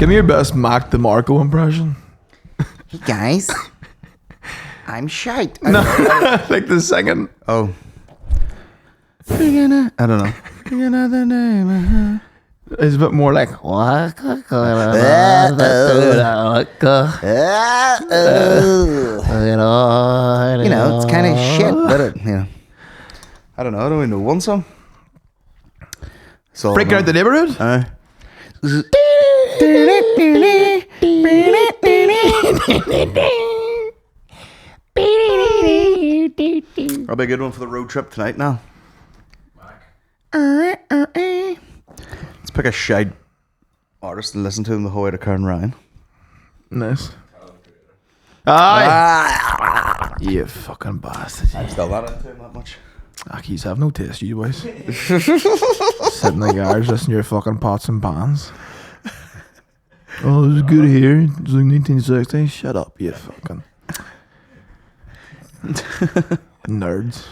Give me your best Mac DeMarco impression. Hey guys, I'm shite. No, like the singing. Oh. I don't know. Another name. It's a bit more like. You know, it's kind of shit, but I don't know. I don't even know one song. Breaking out the neighborhood. That'll be a good one for the road trip tonight now. Let's pick a shite artist and listen to them the whole way to Karen Ryan. Nice. Aye. You fucking bastard. I'm still not into him that much. He's have no taste, you boys. Sitting in the garage listening to your fucking pots and pans. Oh, it was good here. It was like 1960. Shut up, you fucking nerds.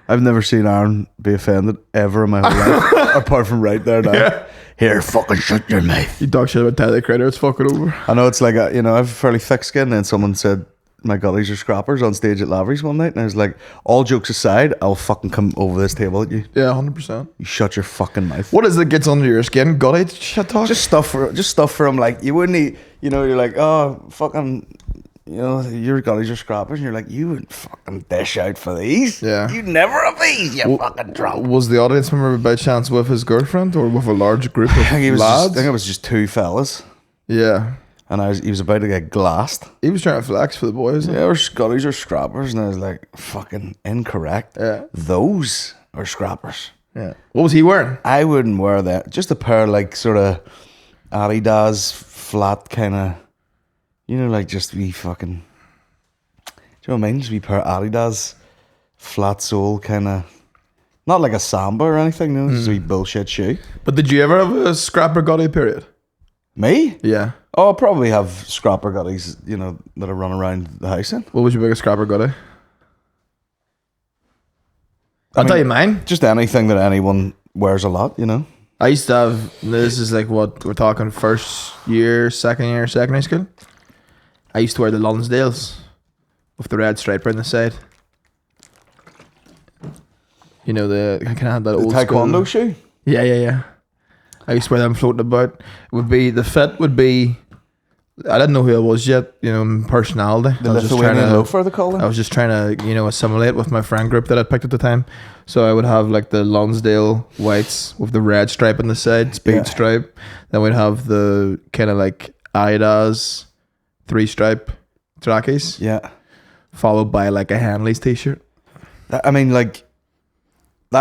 I've never seen Aaron be offended ever in my whole life, apart from right there now. Yeah. Here, fucking shut your mouth. You talk shit about Tyler Creator, it's fucking over. I know it's like, I have fairly thick skin, and someone said my gullies are scrappers on stage at Lavery's one night, and I was like, all jokes aside, I'll fucking come over this table at you. Yeah, 100%. You shut your fucking mouth. What is it gets under your skin? Gully shit talk? Just stuff for him, like, you wouldn't eat, you're like, oh, fucking... your gullies are scrappers, and you're like, you wouldn't fucking dish out for these. Yeah. You'd never have these, you fucking drunk. Was the audience member by chance with his girlfriend or with a large group of lads? I think it was just two fellas. Yeah. And he was about to get glassed. He was trying to flex for the boys. Yeah, our gullies are scrappers, and I was like, fucking incorrect. Yeah. Those are scrappers. Yeah. What was he wearing? I wouldn't wear that. Just a pair, like, sort of Adidas flat kind of... like just be fucking... Do you know what I mean? Just be pair of Adidas, flat sole kind of... Not like a Samba or anything, just a wee bullshit shoe. But did you ever have a scrapper gutty period? Me? Yeah. Oh, I'll probably have scrapper gutties, that I run around the house in. What was your biggest scrapper gutty? I'll tell you mine. Just anything that anyone wears a lot, I used to have... This is like what we're talking first year, second year, secondary school. I used to wear the Lonsdales with the red stripe around the side. Kind of had that old taekwondo shoe? Yeah. I used to wear them floating about. The fit would be... I didn't know who I was yet, personality. The Lithuanian loafer, they call it? I was just trying to, assimilate with my friend group that I picked at the time. So I would have like the Lonsdale whites with the red stripe on the side, speed stripe. Then we'd have the kind of like Adidas 3-stripe trackies. Yeah. Followed by like a Henley's t-shirt. That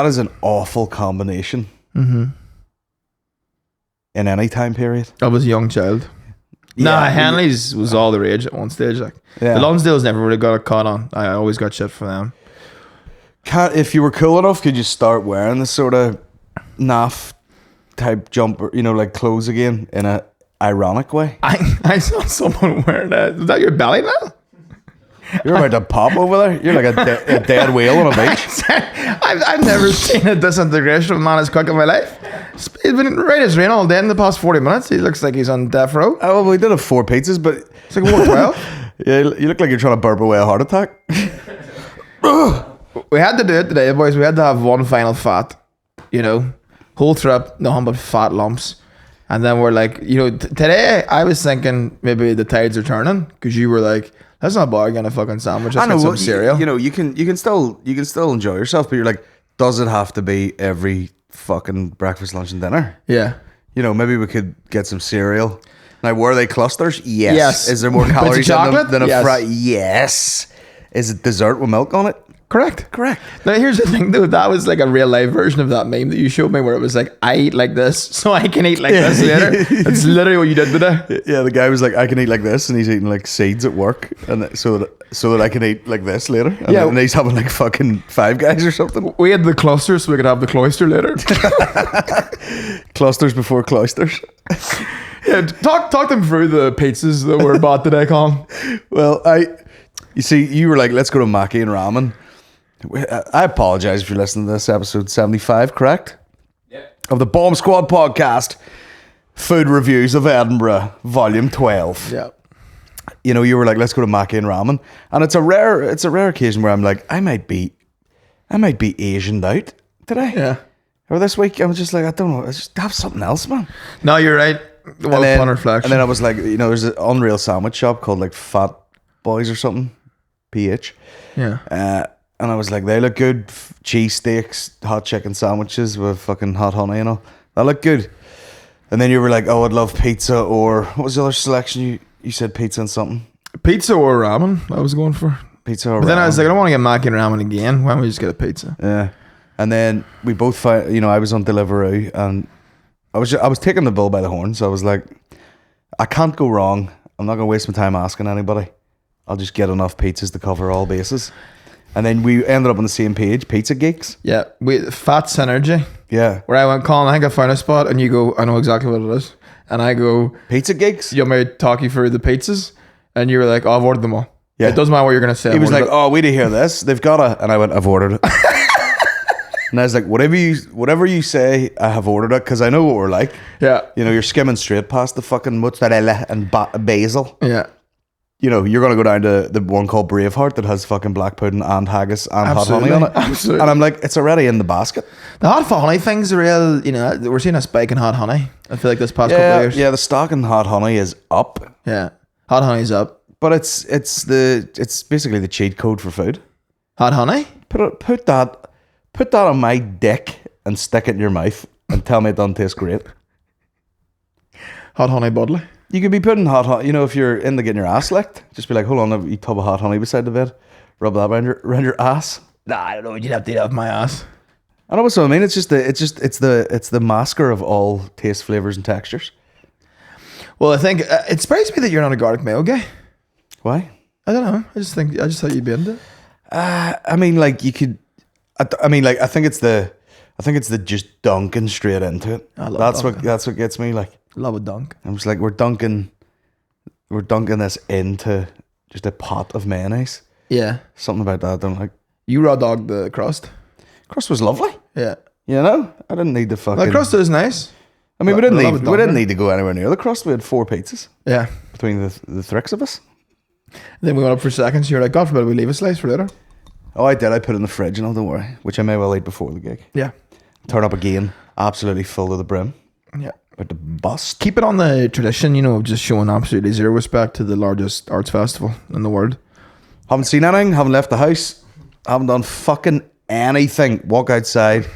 is an awful combination. Mm-hmm. In any time period. I was a young child. Yeah, Henley's was all the rage at one stage. Like the Lonsdales never really got a caught on. I always got shit for them. If you were cool enough, could you start wearing this sort of naff type jumper, like clothes again in a ironic way? I saw someone wearing that. Is that your belly now? You're about to pop over there. You're like a dead whale on a beach. I've never seen a disintegration of a man as quick in my life. He's been right as rain all day in the past 40 minutes. He looks like he's on death row. Oh, well, we did have 4 pizzas, but... It's like 112. Yeah, you look like you're trying to burp away a heart attack. We had to do it today, boys. We had to have one final fat. Whole trip, nothing but fat lumps. And then we're like, today I was thinking maybe the tides are turning because you were like, let's not bother getting a fucking sandwich. Let's get some cereal. You can still enjoy yourself, but you're like, does it have to be every fucking breakfast, lunch, and dinner? Yeah. Maybe we could get some cereal. Now, were they clusters? Yes. Is there more calories in them than a fry? Yes. Is it dessert with milk on it? Correct. Now here's the thing though, that was like a real life version of that meme that you showed me where it was like, I eat like this so I can eat like this later. That's literally what you did today. Yeah, the guy was like, I can eat like this, and he's eating like seeds at work, and so that I can eat like this later. And he's having like fucking Five Guys or something. We had the cluster so we could have the cloister later. Clusters before cloisters. Yeah, talk them through the pizzas that were bought today, Colin. Well, you see, you were like, let's go to Mackie and ramen. I apologize if you're listening to this episode 75, correct? Yeah. Of the Bomb Squad podcast. Food Reviews of Edinburgh, Volume 12. Yeah. You know, you were like, let's go to McCann Ramen. And it's a rare occasion where I'm like, I might be Asianed out today. Yeah. Or this week, I was just like, I don't know, let's just have something else, man. No, you're right. Well, upon reflection. And then I was like, you know, there's an unreal sandwich shop called like Fat Boys or something, PH. Yeah. And I was like, they look good. Cheese steaks, hot chicken sandwiches with fucking hot honey and all. That look good. And then you were like, oh, I'd love pizza, or what was the other selection? You said pizza and something. Pizza or ramen, I was going for. Pizza or ramen. But then I was like, I don't want to get McCann ramen again. Why don't we just get a pizza? Yeah. And then we both found, you know, I was on Deliveroo and I was taking the bull by the horn. So I was like, I can't go wrong. I'm not going to waste my time asking anybody. I'll just get enough pizzas to cover all bases. And then we ended up on the same page, Pizza Geeks. Yeah, Fat Synergy. Yeah. Where I went, Colin, I think I found a spot, and you go, I know exactly what it is. And I go, Pizza Geeks? You want me to talk you through the pizzas? And you were like, oh, I've ordered them all. Yeah. It doesn't matter what you're going to say. He was like, oh, wait to hear this. They've got a... And I went, I've ordered it. And I was like, whatever you say, I have ordered it, because I know what we're like. Yeah. You know, you're skimming straight past the fucking mozzarella and basil. Yeah. You know, you're going to go down to the one called Braveheart that has fucking black pudding and haggis and Absolutely. hot honey on it. Absolutely. And I'm like, it's already in the basket. The hot honey thing's a real, you know, we're seeing a spike in hot honey. I feel like this past couple of years. Yeah, the stock in hot honey is up. Yeah. Hot honey's up. But it's basically the cheat code for food. Hot honey? Put that on my dick and stick it in your mouth and tell me it doesn't taste great. Hot honey Budley. You could be putting hot honey, you know, if you're into getting your ass licked, just be like, hold on, a tub of hot honey beside the bed, rub that around your ass. Nah, I don't know what you'd have to eat off my ass. I know what I mean. It's the masker of all taste, flavors, and textures. Well, I think it surprised me that you're not a garlic mayo guy. Why? I don't know. I just thought you'd be into it. I mean, like you could. I mean, like I think it's the just dunking straight into it. That's what gets me. Like, love a dunk. I'm just like, we're dunking this into just a pot of mayonnaise. Yeah. Something about that I don't like. You raw dogged the crust. Crust was lovely. Yeah. You know, I didn't need the fucking. The crust is nice. I mean, we didn't need to go anywhere near the crust. We had 4 pizzas. Yeah. Between the three of us. Then we went up for seconds. You were like, God forbid we leave a slice for later. Oh, I did. I put it in the fridge and all, don't worry. Which I may well eat before the gig. Yeah. Turn up again, absolutely full to the brim. Yeah. About to bust. Keep it on the tradition, you know, of just showing absolutely zero respect to the largest arts festival in the world. Haven't seen anything, haven't left the house, haven't done fucking anything. Walk outside.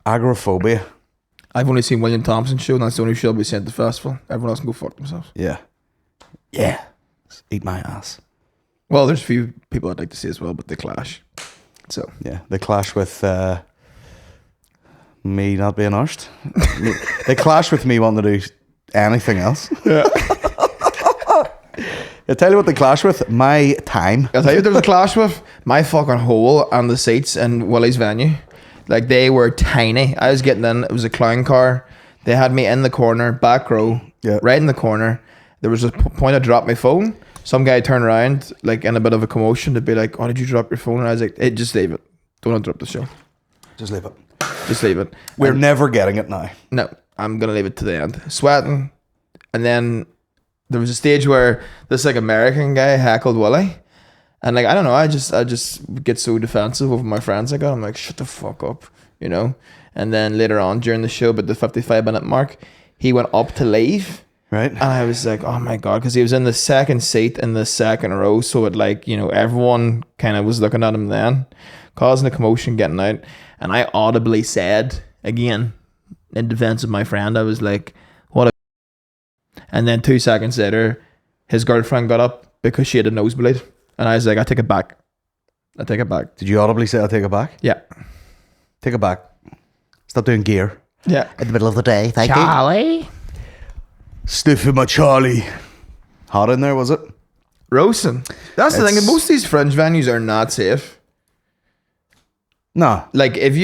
Agoraphobia. I've only seen William Thompson's show, and that's the only show I'll be sent to the festival. Everyone else can go fuck themselves. Yeah. Yeah. Just eat my ass. Well, there's a few people I'd like to see as well, but they clash. So yeah, they clash with me not being arsed. They clash with me wanting to do anything else. Yeah. I'll tell you what they clash with. My time. I'll tell you what there's a clash with. My fucking hole and the seats in Willie's venue. Like, they were tiny. I was getting in. It was a clown car. They had me in the corner, back row, right in the corner. There was a point I dropped my phone. Some guy turned around, like, in a bit of a commotion to be like, oh, did you drop your phone? And I was like, hey, just leave it. Don't interrupt the show. Just leave it. Just leave it. We're never getting it now. No, I'm going to leave it to the end. Sweating. And then there was a stage where this, like, American guy heckled Willie. And, like, I don't know, I just get so defensive over my friends I got. I'm like, shut the fuck up, you know? And then later on during the show, but the 55-minute mark, he went up to leave. Right. And I was like, oh my God, because he was in the second seat in the second row. So it, like, you know, everyone kind of was looking at him then, causing a commotion, getting out. And I audibly said, again, in defense of my friend, I was like, what a... And then 2 seconds later, his girlfriend got up because she had a nosebleed. And I was like, I take it back. I take it back. Did you audibly say, I'll take it back? Yeah. Take it back. Stop doing gear. Yeah. In the middle of the day. Thank Charlie. You. Stiffy my Charlie. Hot in there, was it? Roasting. That's the thing. Most of these fringe venues are not safe. No. Like, if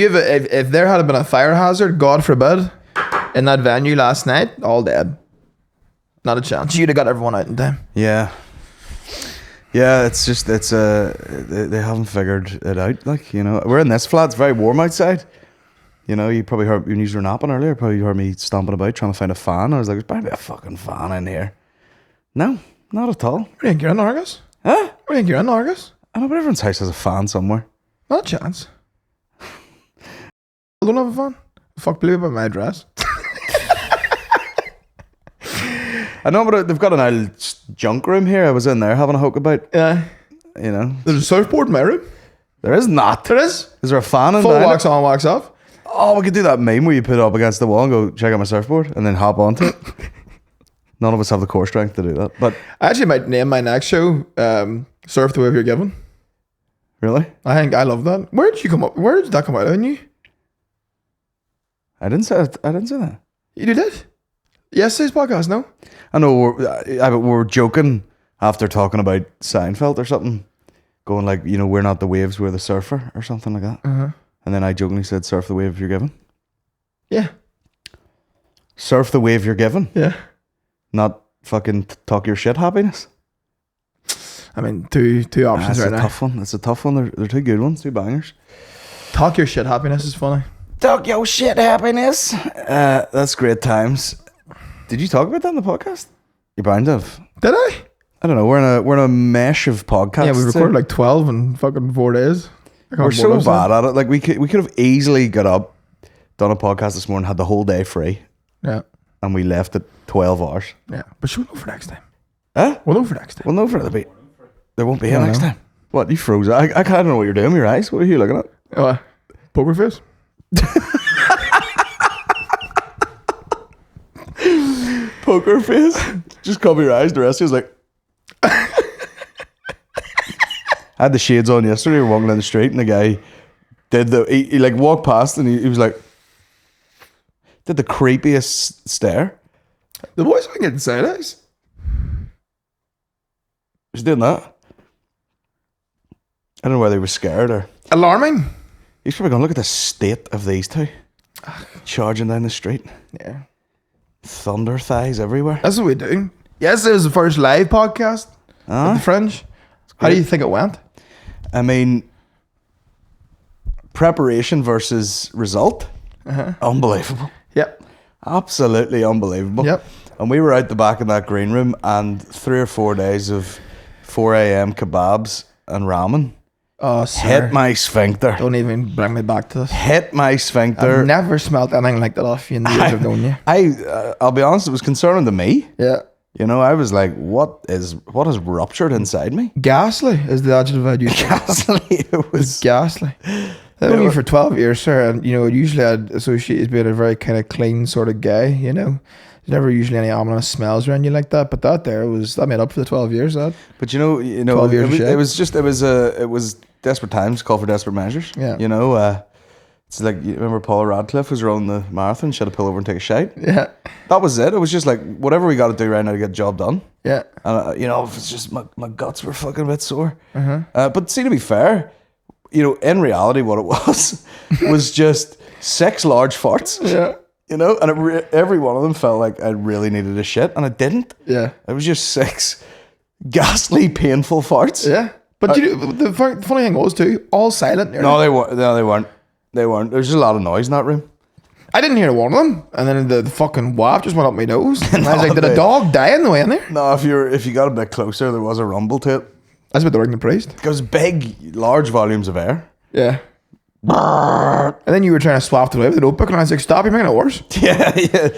there had been a fire hazard, God forbid, in that venue last night, all dead. Not a chance. You'd have got everyone out in time. Yeah. Yeah, it's just, they haven't figured it out. Like, you know, we're in this flat. It's very warm outside. You know, you probably heard when you were napping earlier. Probably heard me stomping about trying to find a fan. I was like, there's bound to be a fucking fan in here. No, not at all. What do you think you're in Argus? Huh? What do you think you're in Argus? I know, but everyone's house has a fan somewhere. Not a chance. I don't have a fan. Fuck, believe about my address. I know, but they've got an old junk room here. I was in there having a hoke about. Yeah. You know, There's a surfboard in my room. there is not. There is. Is there a fan in Full there? wax on, wax off. Oh, we could do that meme where you put it up against the wall and go check out my surfboard and then hop onto it. None of us have the core strength to do that. But I actually might name my next show Surf the Wave You're Given. really, I think I love that. Where did you come up? Where did that come out of you? I didn't say that. You did it? Yesterday's podcast, no? I know we're joking after talking about Seinfeld or something, going like, you know, we're not the waves, we're the surfer or something like that. Uh-huh. And then I jokingly said, surf the wave you're given. Yeah. Surf the wave you're given. Yeah. Not fucking talk your shit happiness. I mean, two options right now. Tough one. It's a tough one. They're two good ones, two bangers. Talk your shit happiness is funny. Talk your shit happiness. That's great times. Did you talk about that on the podcast? You're bound to have. Did I? I don't know. We're in a mesh of podcasts. Yeah, we recorded like 12 in fucking 4 days. We're so bad at it. Like we could have easily got up, done a podcast this morning, had the whole day free, Yeah. and we left at 12 hours. Yeah. But should we know for next time? Huh? We'll know for next time. Well, no, there won't be here I next know. time. What? You froze? I don't know what you're doing with your eyes. What are you looking at? Poker face? Poker face. Just cover your eyes. The rest of you is like. I had the shades on yesterday. We were walking down the street, and the guy did he like walked past, and he was like, did the creepiest stare. The boys aren't getting side eyes. He's doing that. I don't know whether he was scared or. Alarming. He's probably going, look at the state of these two. Charging down the street. Yeah. Thunder thighs everywhere. That's what we do. Yes, it was the first live podcast at the Fringe. How do you think it went? I mean, preparation versus result. Unbelievable. Yep. Absolutely unbelievable. Yep. And we were out the back in that green room, and 3 or 4 days of 4 a.m. kebabs and ramen Oh, sir. hit my sphincter. Don't even bring me back to this. Hit my sphincter. I've never smelled anything like that off you in the years I've known you. I'll be honest, it was concerning to me. Yeah. You know, I was like, what has ruptured inside me? Ghastly is the adjective I'd use. Ghastly. It was Ghastly. I've known you for 12 years, sir, and, you know, usually I'd associate you as being a very kind of clean sort of guy, you know. There's never usually any ominous smells around you like that, but that made up for the 12 years, that. But you know, 12 years it was desperate times, call for desperate measures. Yeah. You know, it's like, you remember Paul Radcliffe was running the marathon, she had to pull over and take a shite. Yeah. That was it. It was just like, whatever we got to do right now to get the job done. Yeah. And, you know, if it's just my guts were fucking a bit sore. But see, to be fair, you know, in reality, what it was just 6 large farts. Yeah. You know, and every one of them felt like I really needed a shit, and I didn't. Yeah. It was just 6 ghastly, painful farts. Yeah. But the funny thing was, too, all silent. Nearly. No, they weren't. They weren't. There was just a lot of noise in that room. I didn't hear one of them, and then the fucking waft just went up my nose. And I was like, did a dog die in the way in there? No, if you got a bit closer, there was a rumble to it. That's about the ring the priest. It was big, large volumes of air. Yeah. And then you were trying to swap it away with a notebook, and I was like, stop, you're making it worse. Yeah.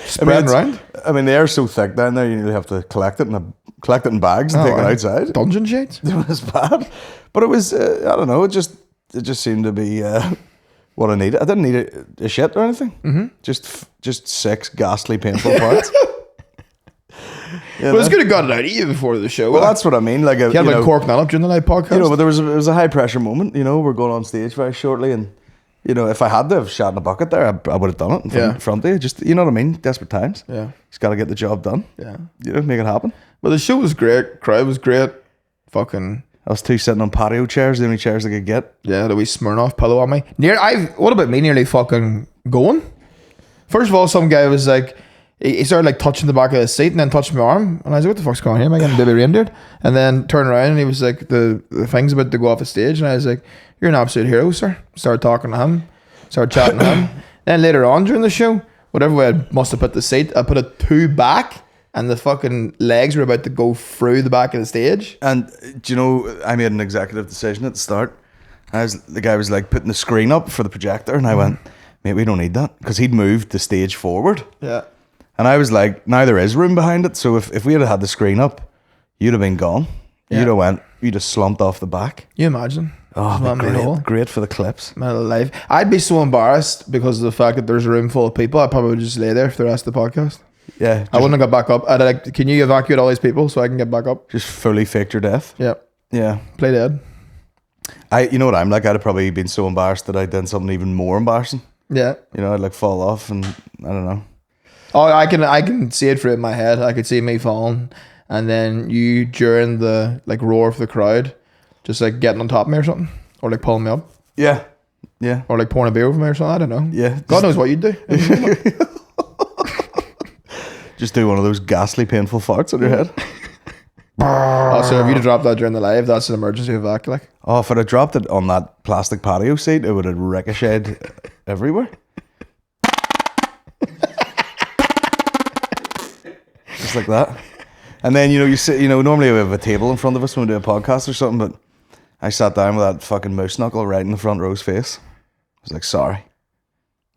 Spreading around. I mean, the air's so thick down there, you nearly have to collect it in bags and take it outside. Dungeon shades. It was bad. But it was, I don't know, it just seemed to be what I needed. I didn't need a shit or anything. Just 6 ghastly, painful parts. But it's good to got it out of you before the show. Well, that's what I mean. Like, you had like corking that up during the live podcast. You know, but it was a high pressure moment. You know, we're going on stage very shortly, and you know, if I had to have shot in a bucket there, I would have done it in front of you. Just, you know what I mean? Desperate times. Yeah, just got to get the job done. Yeah, you know, make it happen. Well, the show was great. Crowd was great. Fucking. I was 2 sitting on patio chairs, the only chairs I could get. Yeah, the wee Smirnoff pillow on me. What about me nearly fucking going? First of all, some guy was like, he started like touching the back of the seat and then touched my arm. And I was like, what the fuck's going on here? Am I getting baby reindeered? And then turned around and he was like, the thing's about to go off the stage. And I was like, you're an absolute hero, sir. Started talking to him. Started chatting to him. Then later on during the show, whatever way I must have put the seat, I put it 2 back, and the fucking legs were about to go through the back of the stage. And do you know, I made an executive decision at the start. The guy was like putting the screen up for the projector, and I went, mate, we don't need that, because he'd moved the stage forward. Yeah. And I was like, now there is room behind it, so if we had the screen up, you'd have been gone. Yeah. You'd have slumped off the back. You imagine? Oh, great for the clips. My life. I'd be so embarrassed because of the fact that there's a room full of people. I'd probably just lay there for the rest of the podcast. Yeah. I wouldn't have got back up. I'd like, can you evacuate all these people so I can get back up? Just fully faked your death. Yeah. Yeah. Play dead. You know what I'm like? I'd have probably been so embarrassed that I'd done something even more embarrassing. Yeah. You know, I'd like fall off and I don't know. Oh, I can see it through in my head. I could see me falling, and then you during the like roar of the crowd, just like getting on top of me or something, or like pulling me up. Yeah. Yeah. Or like pouring a beer over me or something. I don't know. Yeah. God knows what you'd do. Just do one of those ghastly, painful farts on your head. Oh, so if you'd have dropped that during the live, that's an emergency evac. Like. Oh, if I'd have dropped it on that plastic patio seat, it would have ricocheted everywhere. Just like that. And then, you know, you sit, you know, normally we have a table in front of us when we do a podcast or something, but I sat down with that fucking moose knuckle right in the front row's face. I was like, sorry.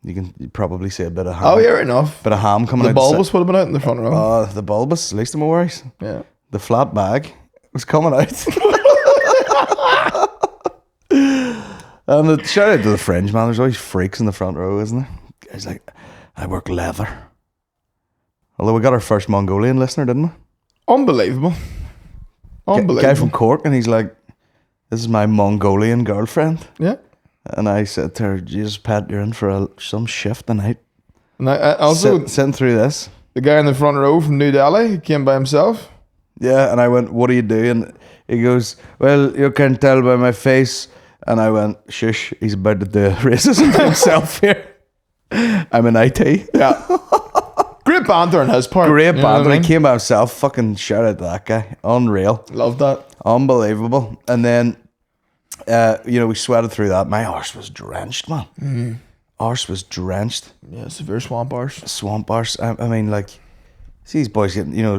You'd probably see a bit of ham. Oh, yeah, right enough. Bit of ham coming The out. bulbous would have been out in the front row. Oh, the bulbous, least of my worries. Yeah. The flat bag was coming out. And shout out to the Fringe, man. There's always freaks in the front row, isn't there? Guys like, I work leather. Although we got our first Mongolian listener, didn't we? Unbelievable. Unbelievable. Guy from Cork, and he's like, this is my Mongolian girlfriend. Yeah. And I said to her, Jesus, Pat, you're in for some shift tonight. And I also, sitting through this. the guy in the front row from New Delhi, he came by himself. Yeah, and I went, what do you do? And he goes, well, you can tell by my face. And I went, shush, he's about to do racism to himself here. I'm an IT. Yeah. Great banter on his part. Great You know banter. what I mean? He came by himself. Fucking shout out to that guy. Unreal. Love that. Unbelievable. And then, you know, we sweated through that. My arse was drenched, man. Mm. Arse was drenched. Yeah, severe swamp arse. Swamp arse. I mean, like, see these boys getting, you know,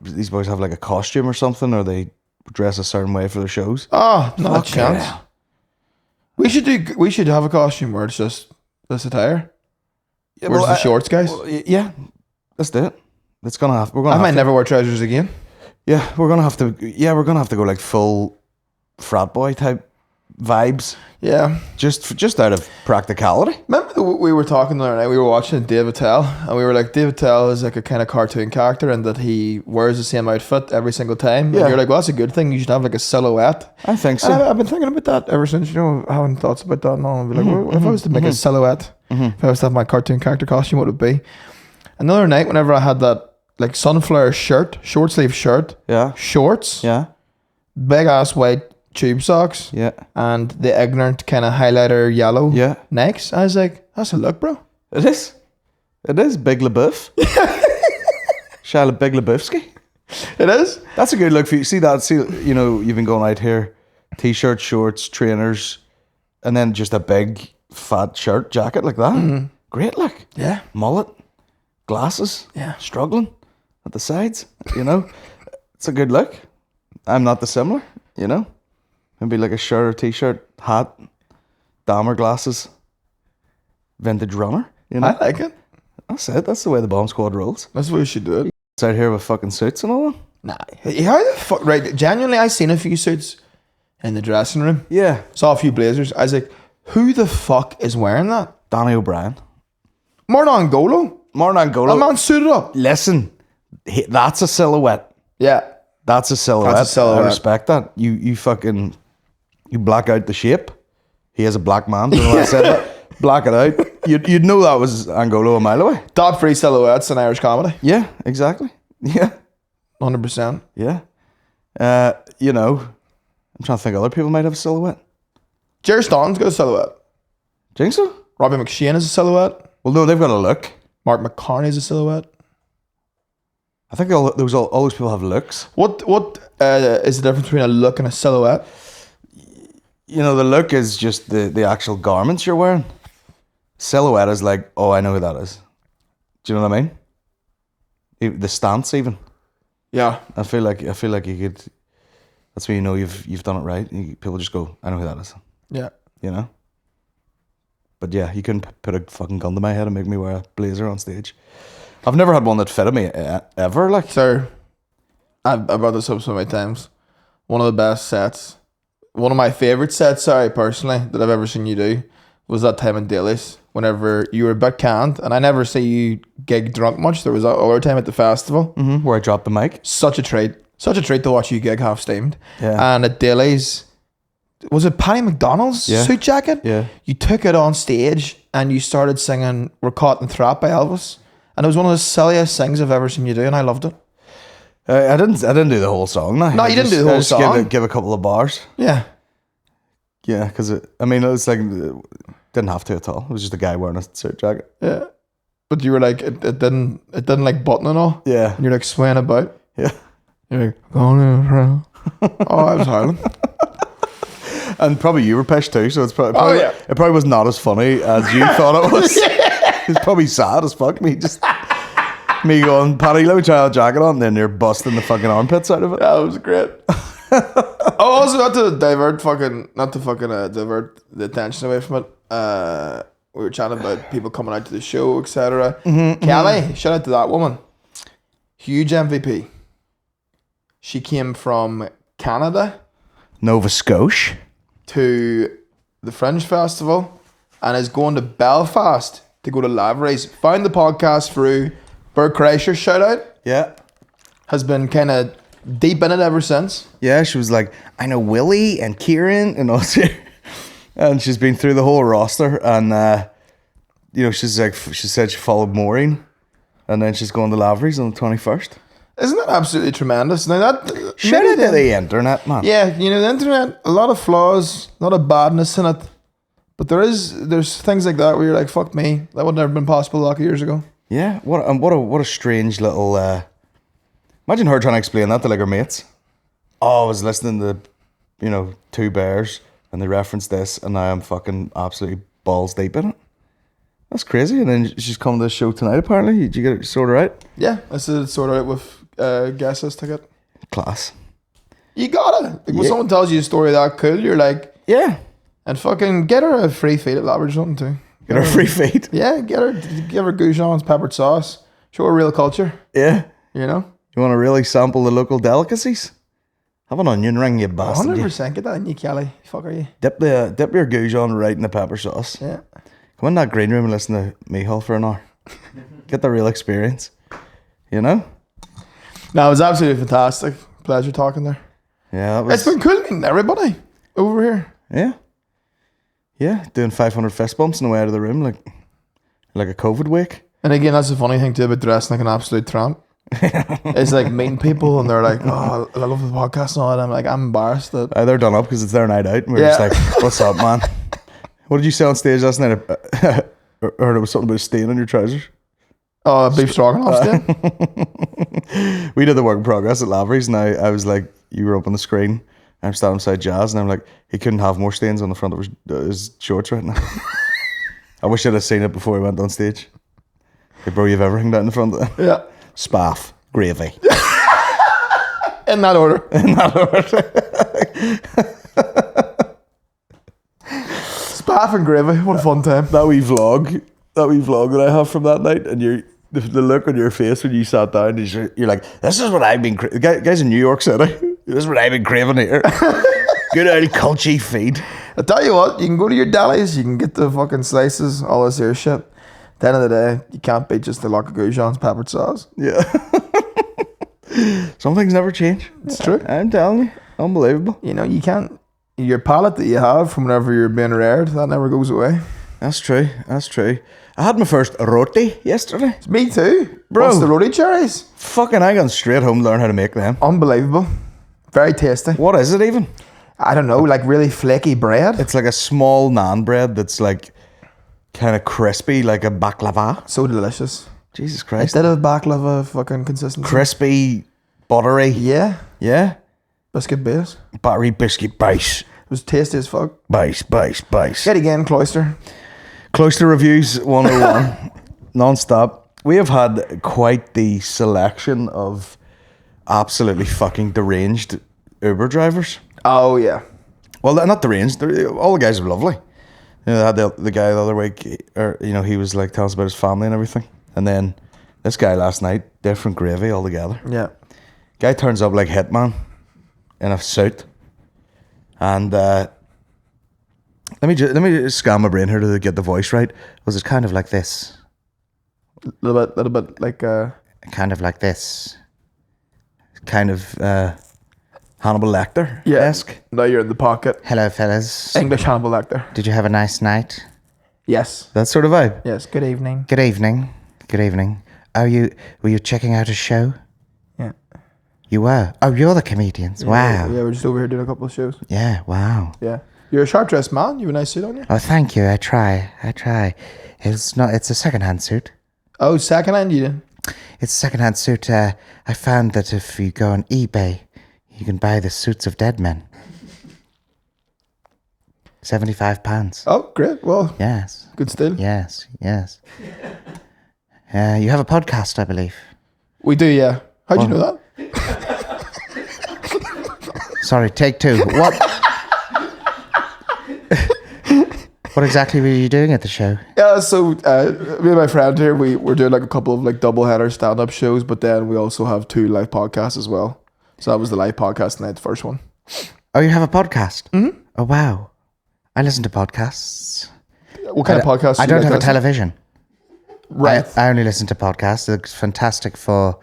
these boys have like a costume or something, or they dress a certain way for their shows. Oh, not a chance. Yeah. We should have a costume where it's just this attire. Yeah, Where's the shorts, guys? Well, yeah, let's do it. We're gonna. I might never wear trousers again. Yeah, we're gonna have to. Yeah, we're gonna have to go like full frat boy type vibes. Yeah. Just out of practicality. Remember we were talking the other night, we were watching Dave Attell, and we were like, Dave Attell is like a kind of cartoon character and that he wears the same outfit every single time. Yeah. And you're like, well, that's a good thing. You should have like a silhouette. I think so. And I've been thinking about that ever since, you know, having thoughts about that and all. I'd be like, well, if I was to make a silhouette, if I was to have my cartoon character costume, what would it be? Another night, whenever I had that like sunflower shirt, short sleeve shirt, Yeah. shorts, Yeah. big ass white tube socks, Yeah. and the ignorant kind of highlighter yellow Yeah. necks, I was like, that's a look, bro. It is. It is Big LaBeouf. Shia Big LaBeoufsky. It is. That's a good look for you. See that? See, you know, you've been going out here, t-shirt, shorts, trainers, and then just a big fat shirt jacket like that. Great look. Yeah. Mullet, glasses. Yeah. Struggling at the sides. You know, it's a good look. I'm not dissimilar. You know, maybe like a shirt or t-shirt, hat, Dahmer glasses, vintage runner. You know, I like it. that's it. That's the way the bomb squad rolls. That's the way we should do it. It's out here with fucking suits and all that. Nah. How the fuck? Right. Genuinely, I seen a few suits in the dressing room. Yeah. Saw a few blazers. I was like, who the fuck is wearing that? Danny O'Brien. Martin Angolo. Martin Angolo. A man suited up. Listen, that's a silhouette. Yeah. That's a silhouette. That's a silhouette. I respect that. You fucking, you black out the shape. He is a black man. Don't know why I said that. Black it out. You'd know that was Angolo a mile away. Top 3 silhouettes in Irish comedy. Yeah, exactly. Yeah. 100%. Yeah. You know, I'm trying to think other people might have a silhouette. Jerry Staunton's got a silhouette. Do you think so? Robbie McShane is a silhouette. Well, no, they've got a look. Mark McCartney's a silhouette. I think all those people have looks. What is the difference between a look and a silhouette? You know, the look is just the actual garments you're wearing. Silhouette is like, oh, I know who that is. Do you know what I mean? The stance even. Yeah. I feel like you could. That's when you know you've done it right. People just go, I know who that is. Yeah. You know. But yeah, you couldn't put a fucking gun to my head and make me wear a blazer on stage. I've never had one that fitted me ever. Like, Sir, I've brought this up so many times. One of the best sets, one of my favorite sets, personally, that I've ever seen you do was that time in Gillis. Whenever you were a bit canned, and I never see you gig drunk much. There was that other time at the festival where I dropped the mic. Such a treat to watch you gig half steamed. Yeah. And at Dilly's, was it Patty McDonald's suit jacket? Yeah. You took it on stage and you started singing "We're Caught in Trap" by Elvis, and it was one of the silliest things I've ever seen you do, and I loved it. I didn't do the whole song. No, you didn't do the whole song. Give a couple of bars. Yeah. Yeah, because it was like didn't have to at all. It was just a guy wearing a suit jacket. Yeah. But you were like it didn't like button and all. Yeah. And you're like swaying about. Yeah. You're like going around. Oh, I was howling. And probably you were pissed too, so it probably was not as funny as you thought it was. It's probably sad as fuck. Me going, Paddy, let me try a jacket on, and then you're busting the fucking armpits out of it. That was great. Also, not to divert the attention away from it. We were chatting about people coming out to the show, etc. Kelly, shout out to that woman. Huge MVP. She came from Canada, Nova Scotia, to the Fringe Festival, and is going to Belfast to go to Lavery's. Found the podcast through Bert Kreischer, shout out. Yeah. Has been kind of deep in it ever since. Yeah, she was like, I know Willie and Kieran and all that. And she's been through the whole roster, and she said she followed Maureen, and then she's going to Lavery's on the 21st. Isn't that absolutely tremendous? Now that shout out to the internet, man. Yeah, the internet, a lot of flaws, a lot of badness in it, but there's things like that where you're like, fuck me, that would never have been possible a lot of years ago. Yeah, what a strange little. Imagine her trying to explain that to like her mates. Oh, I was listening to, Two Bears, and they referenced this, and now I'm fucking absolutely balls deep in it. That's crazy. And then she's coming to the show tonight, apparently. Did you get it sorted out? Yeah, I said it's sorted out with Guess's ticket. Class. You gotta. When someone tells you a story that cool, you're like, yeah. And fucking get her a free feed at Lavery's something too. Get her a free feed? Yeah, give her goujons, peppered sauce. Show her real culture. Yeah. You know? You want to really sample the local delicacies? Have an onion ring, you bastard. 100%. Get that in you, Kelly. Fuck are you? Dip your goujon right in the pepper sauce. Yeah. Come in that green room and listen to Michal for an hour. Get the real experience. You know? No, it was absolutely fantastic. Pleasure talking there. Yeah, it's been cool meeting everybody over here. Yeah. Yeah, doing 500 fist bumps on the way out of the room like a COVID wake. And again, that's the funny thing too about dressing like an absolute tramp. It's like meeting people and they're like, oh, I love the podcast and all that. I'm like, I'm embarrassed that they're done up because it's their night out and we're just like, what's up, man? What did you say on stage last night? I heard it was something about a stain on your trousers. Oh, beef stroganoff stain. We did the work in progress at Lavery's and I was like, you were up on the screen. I'm standing beside Jazz and I'm like, he couldn't have more stains on the front of his shorts right now. I wish I'd have seen it before he went on stage. Hey bro, you've everything down the front of it. Yeah. Spaff, gravy. In that order. Spaff and gravy, what a fun time. That wee vlog that I have from that night, and the look on your face when you sat down, you're like, this is what I've been guys in New York City, this is what I've been craving here. Good old culchy feed. I tell you what, you can go to your delis, you can get the fucking slices, all this here shit. At the end of the day, you can't beat just the lock of goujons, peppered sauce. Yeah. Some things never change. It's true. I'm telling you. Unbelievable. You can't. Your palate that you have from whenever you're being reared, that never goes away. That's true. I had my first roti yesterday. Me too. Bro. What's the roti cherries? Fucking I gone straight home to learn how to make them. Unbelievable. Very tasty. What is it even? I don't know, like really flaky bread. It's like a small naan bread that's like kind of crispy, like a baklava. So delicious. Jesus Christ. It did a baklava fucking consistency. Crispy, buttery. Yeah. Yeah. Biscuit base. Buttery biscuit base. It was tasty as fuck. Base. Yet again, Cloister. Cloister Reviews 101, non-stop. We have had quite the selection of absolutely fucking deranged Uber drivers. Oh, yeah. Well, not deranged. All the guys are lovely. You know, they had the guy the other week, he was like telling us about his family and everything. And then this guy last night, different gravy altogether. Yeah. Guy turns up like Hitman in a suit. And let me just scan my brain here to get the voice right. Was it kind of like this? A little bit like... Kind of like this. Kind of Hannibal Lecter-esque. Yeah. Now you're in the pocket. Hello, fellas. English Hannibal Lecter. Did you have a nice night? Yes. That sort of vibe. Yes. Good evening. Good evening. Good evening. Were you checking out a show? Yeah. You were? Oh, you're the comedians. Wow. Yeah, we're just over here doing a couple of shows. Yeah, wow. Yeah. You're a sharp-dressed man. You have a nice suit on you. Oh, thank you. I try. It's a second-hand suit. Oh, second-hand, you did? It's a second-hand suit. I found that if you go on eBay, you can buy the suits of dead men. £75. Oh, great. Well, yes. Good steal. Yes. You have a podcast, I believe. We do, yeah. How'd you know that? Sorry, take two. What exactly were you doing at the show? Yeah, so me and my friend here, we're doing like a couple of like double-header stand-up shows, but then we also have 2 live podcasts as well. So that was the live podcast tonight, the first one. Oh, you have a podcast? Mm-hmm. Oh, wow. I listen to podcasts. What kind of podcasts? I don't have a television. Right. I only listen to podcasts. It's fantastic for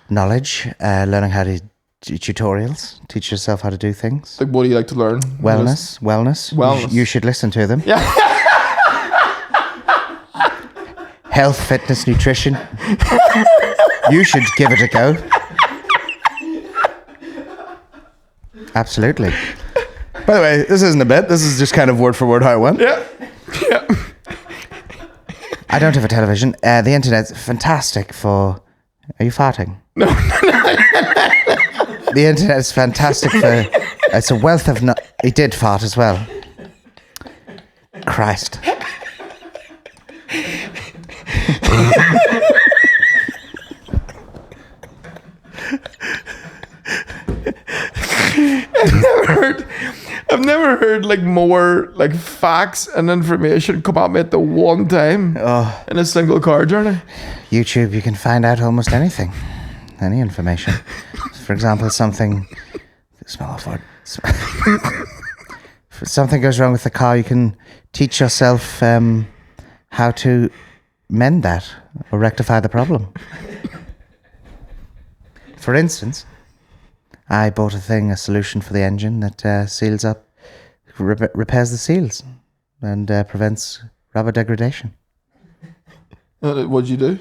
knowledge, learning how to tutorials, teach yourself how to do things. Like, what do you like to learn? Wellness. You should listen to them. Yeah. Health, fitness, nutrition. You should give it a go. Absolutely. By the way, this isn't a bit. This is just kind of word for word how it went. Yeah. I don't have a television. The internet's fantastic for... Are you farting? No. The internet's fantastic for... It's a wealth of... He did fart as well. Christ. I've never heard like more like facts and information come at me at the one time in a single car journey. YouTube, you can find out almost anything. Any information. For example, something... Smell off word. If something goes wrong with the car, you can teach yourself how to mend that or rectify the problem. For instance, I bought a solution for the engine that seals up, repairs the seals and prevents rubber degradation. What'd you do?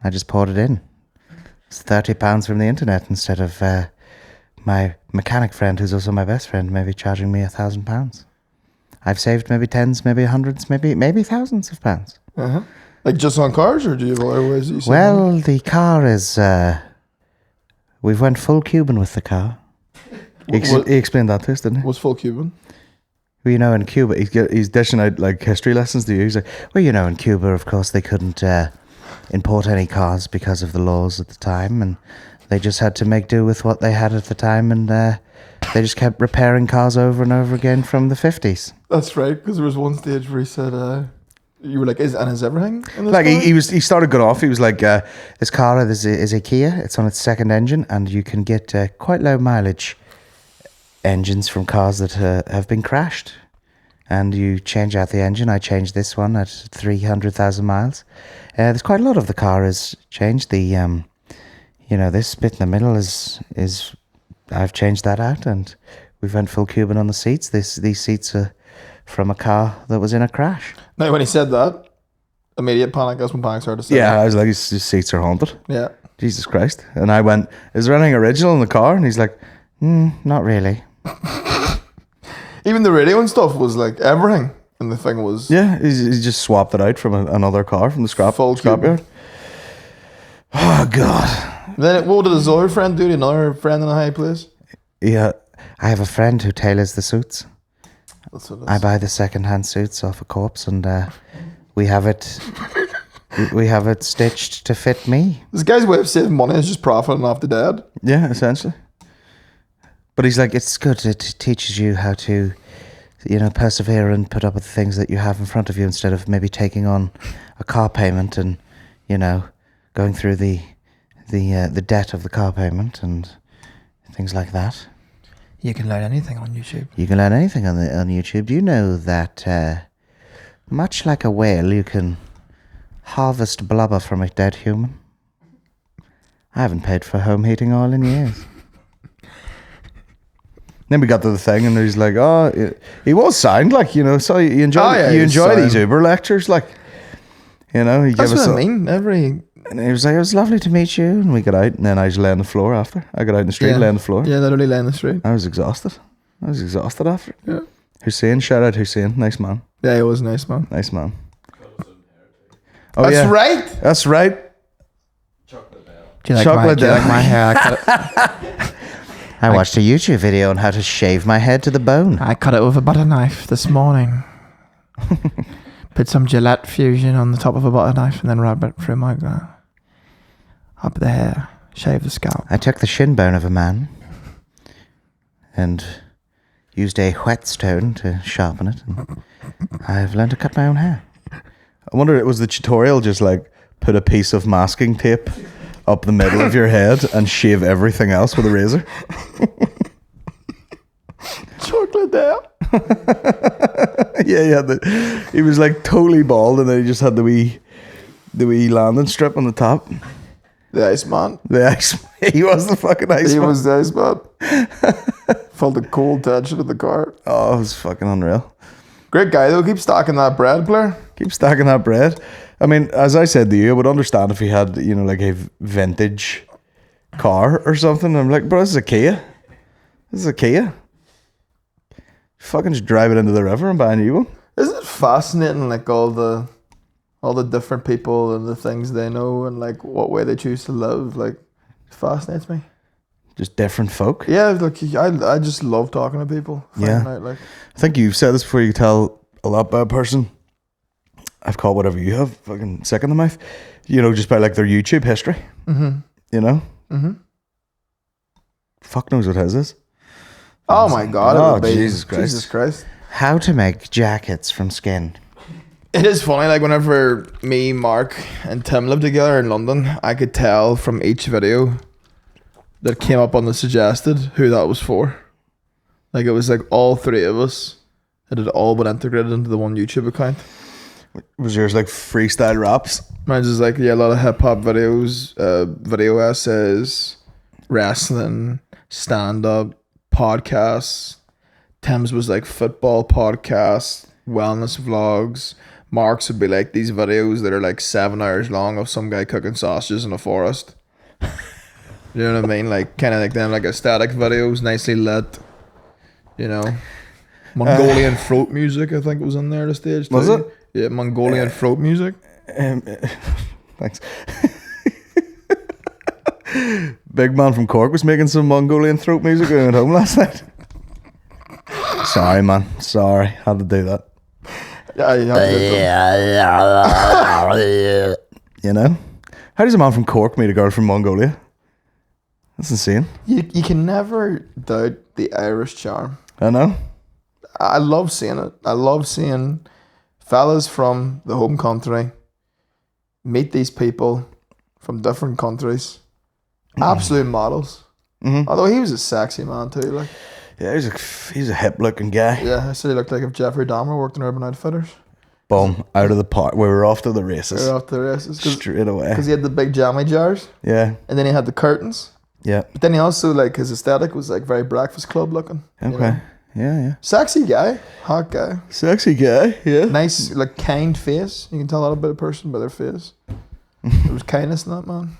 I just poured it in. It's £30 from the internet instead of my mechanic friend, who's also my best friend, maybe charging me £1,000. I've saved maybe tens, maybe hundreds, maybe thousands of pounds. Uh-huh. Like just on cars, or do you have other ways that you save Well, money? the car is... we've went full Cuban with the car. He explained that to us, didn't he? What's full Cuban? Well, you know, in Cuba, he's dishing out like history lessons to you. He's like, well, you know, in Cuba, of course, they couldn't import any cars because of the laws at the time, and they just had to make do with what they had at the time, and they just kept repairing cars over and over again from the 50s. That's right, because there was one stage where he said, you were like, is everything in this like car? he started going off. He was like, this car is a Kia. It's on its second engine, and you can get quite low mileage engines from cars that have been crashed. And you change out the engine. I changed this one at 300,000 miles. There's quite a lot of the car has changed. The this bit in the middle is I've changed that out, and we've went full Cuban on the seats. These seats are from a car that was in a crash. Now, when he said that, immediate panic. That's when panic started to say. Yeah, I was like, his seats are haunted. Yeah. Jesus Christ. And I went, is there anything original in the car? And he's like, not really. Even the radio and stuff was like everything. And the thing was... Yeah, he just swapped it out from another car from the scrapyard. Oh, God. Then what did his other friend do to another friend in a high place? Yeah, I have a friend who tailors the suits. That's what it is. I buy the second-hand suits off a corpse, and we have it. We have it stitched to fit me. This guy's way of saving money is just profiting off the dead. Yeah, essentially. But he's like, it's good. It teaches you how to, persevere and put up with the things that you have in front of you instead of maybe taking on a car payment and, going through the debt of the car payment and things like that. You can learn anything on YouTube. You can learn anything on YouTube. Do you know that much like a whale, you can harvest blubber from a dead human? I haven't paid for home heating oil in years. Then we got to the thing, and he's like, he was signed, like, so you enjoy these Uber lectures, like, he That's gave us what I mean. and he was like, it was lovely to meet you, and we got out, and then I just lay on the floor after. I got out in the street, lay on the floor. Yeah, literally lay on the street. I was exhausted after. Yeah. Hussein, shout out Hussein, nice man. Yeah, he was a nice man. Nice man. Oh, That's yeah. right. That's right. Chocolate Do you like Chocolate my hair? I watched a YouTube video on how to shave my head to the bone. I cut it with a butter knife this morning. Put some Gillette Fusion on the top of a butter knife and then rub it through my up the hair, shave the scalp. I took the shin bone of a man and used a whetstone to sharpen it. And I've learned to cut my own hair. I wonder, it was the tutorial just like put a piece of masking tape up the middle of your head and shave everything else with a razor. Chocolate hair. Yeah. He was like totally bald, and then he just had the wee landing strip on the top. The Iceman. He was the fucking Iceman. He was the Iceman. Felt the cold tension of the car. Oh, it was fucking unreal. Great guy though. Keep stacking that bread, Blair. Keep stacking that bread. I mean, as I said to you, I would understand if he had, like a vintage car or something. I'm like, bro, this is a Kia. Fucking just drive it into the river and buy a new one. Isn't it fascinating, like all the different people and the things they know and like what way they choose to live? Like, it fascinates me. Just different folk. Yeah, like I just love talking to people. Yeah. Out, like. I think you've said this before. You tell a lot about a person. I've called whatever you have, fucking sick in the mouth. Just by like their YouTube history. Mm-hmm. Mm-hmm. Fuck knows what his is. Oh my God. Oh, Jesus Christ. Jesus Christ. How to make jackets from skin. It is funny, like whenever me, Mark, and Tim lived together in London, I could tell from each video that came up on the suggested who that was for. Like it was like all three of us. It had all been integrated into the one YouTube account. Was yours like freestyle raps? Mine's is like, a lot of hip hop videos, video essays, wrestling, stand up, podcasts. Tim's was like football podcasts, wellness vlogs. Mark's would be like these videos that are like 7 hours long of some guy cooking sausages in a forest. You know what I mean? Like kind of like them like aesthetic videos, nicely lit. Mongolian throat music, I think was in there at the stage too. Was it? Yeah, Mongolian throat music. Thanks. Big man from Cork was making some Mongolian throat music when I went home last night. Sorry, man. Sorry. Had to do that. Yeah, you have to How does a man from Cork meet a girl from Mongolia? That's insane. You can never doubt the Irish charm. I know. I love seeing it. I love seeing fellas from the home country meet these people from different countries. Absolute models. Mm-hmm. Although he was a sexy man too. Like, yeah, he's a hip looking guy. Yeah, I said he looked like if Jeffrey Dahmer worked in Urban Outfitters. Boom, out of the park. We were off to the races. Straight away. Because he had the big jammy jars. Yeah. And then he had the curtains. Yeah. But then he also, like, his aesthetic was like very Breakfast Club looking. Okay. Yeah. Sexy guy. Hot guy. Sexy guy, yeah. Nice, like, kind face. You can tell a lot about a person by their face. There was kindness in that man.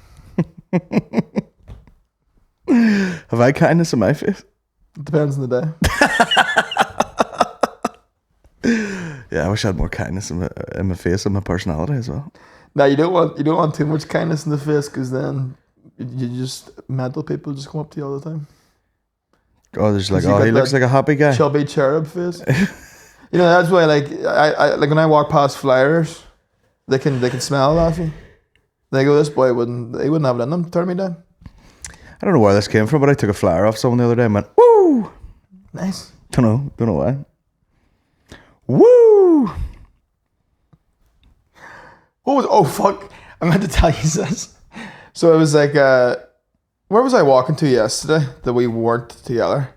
Have I kindness in my face? It depends on the day. Yeah, I wish I had more kindness in my face and my personality as well. Now you don't want too much kindness in the face, because then you just mental people just come up to you all the time. Oh, there's like, he looks like a happy guy. Chubby cherub face. You know, that's why I like when I walk past flyers, they can smell it off you. They go, this boy wouldn't have it in them. Turn me down. I don't know where this came from, but I took a flyer off someone the other day and went, woo! Nice. Don't know why. Woo! Oh fuck! I meant to tell you this. So it was like, where was I walking to yesterday that we weren't together?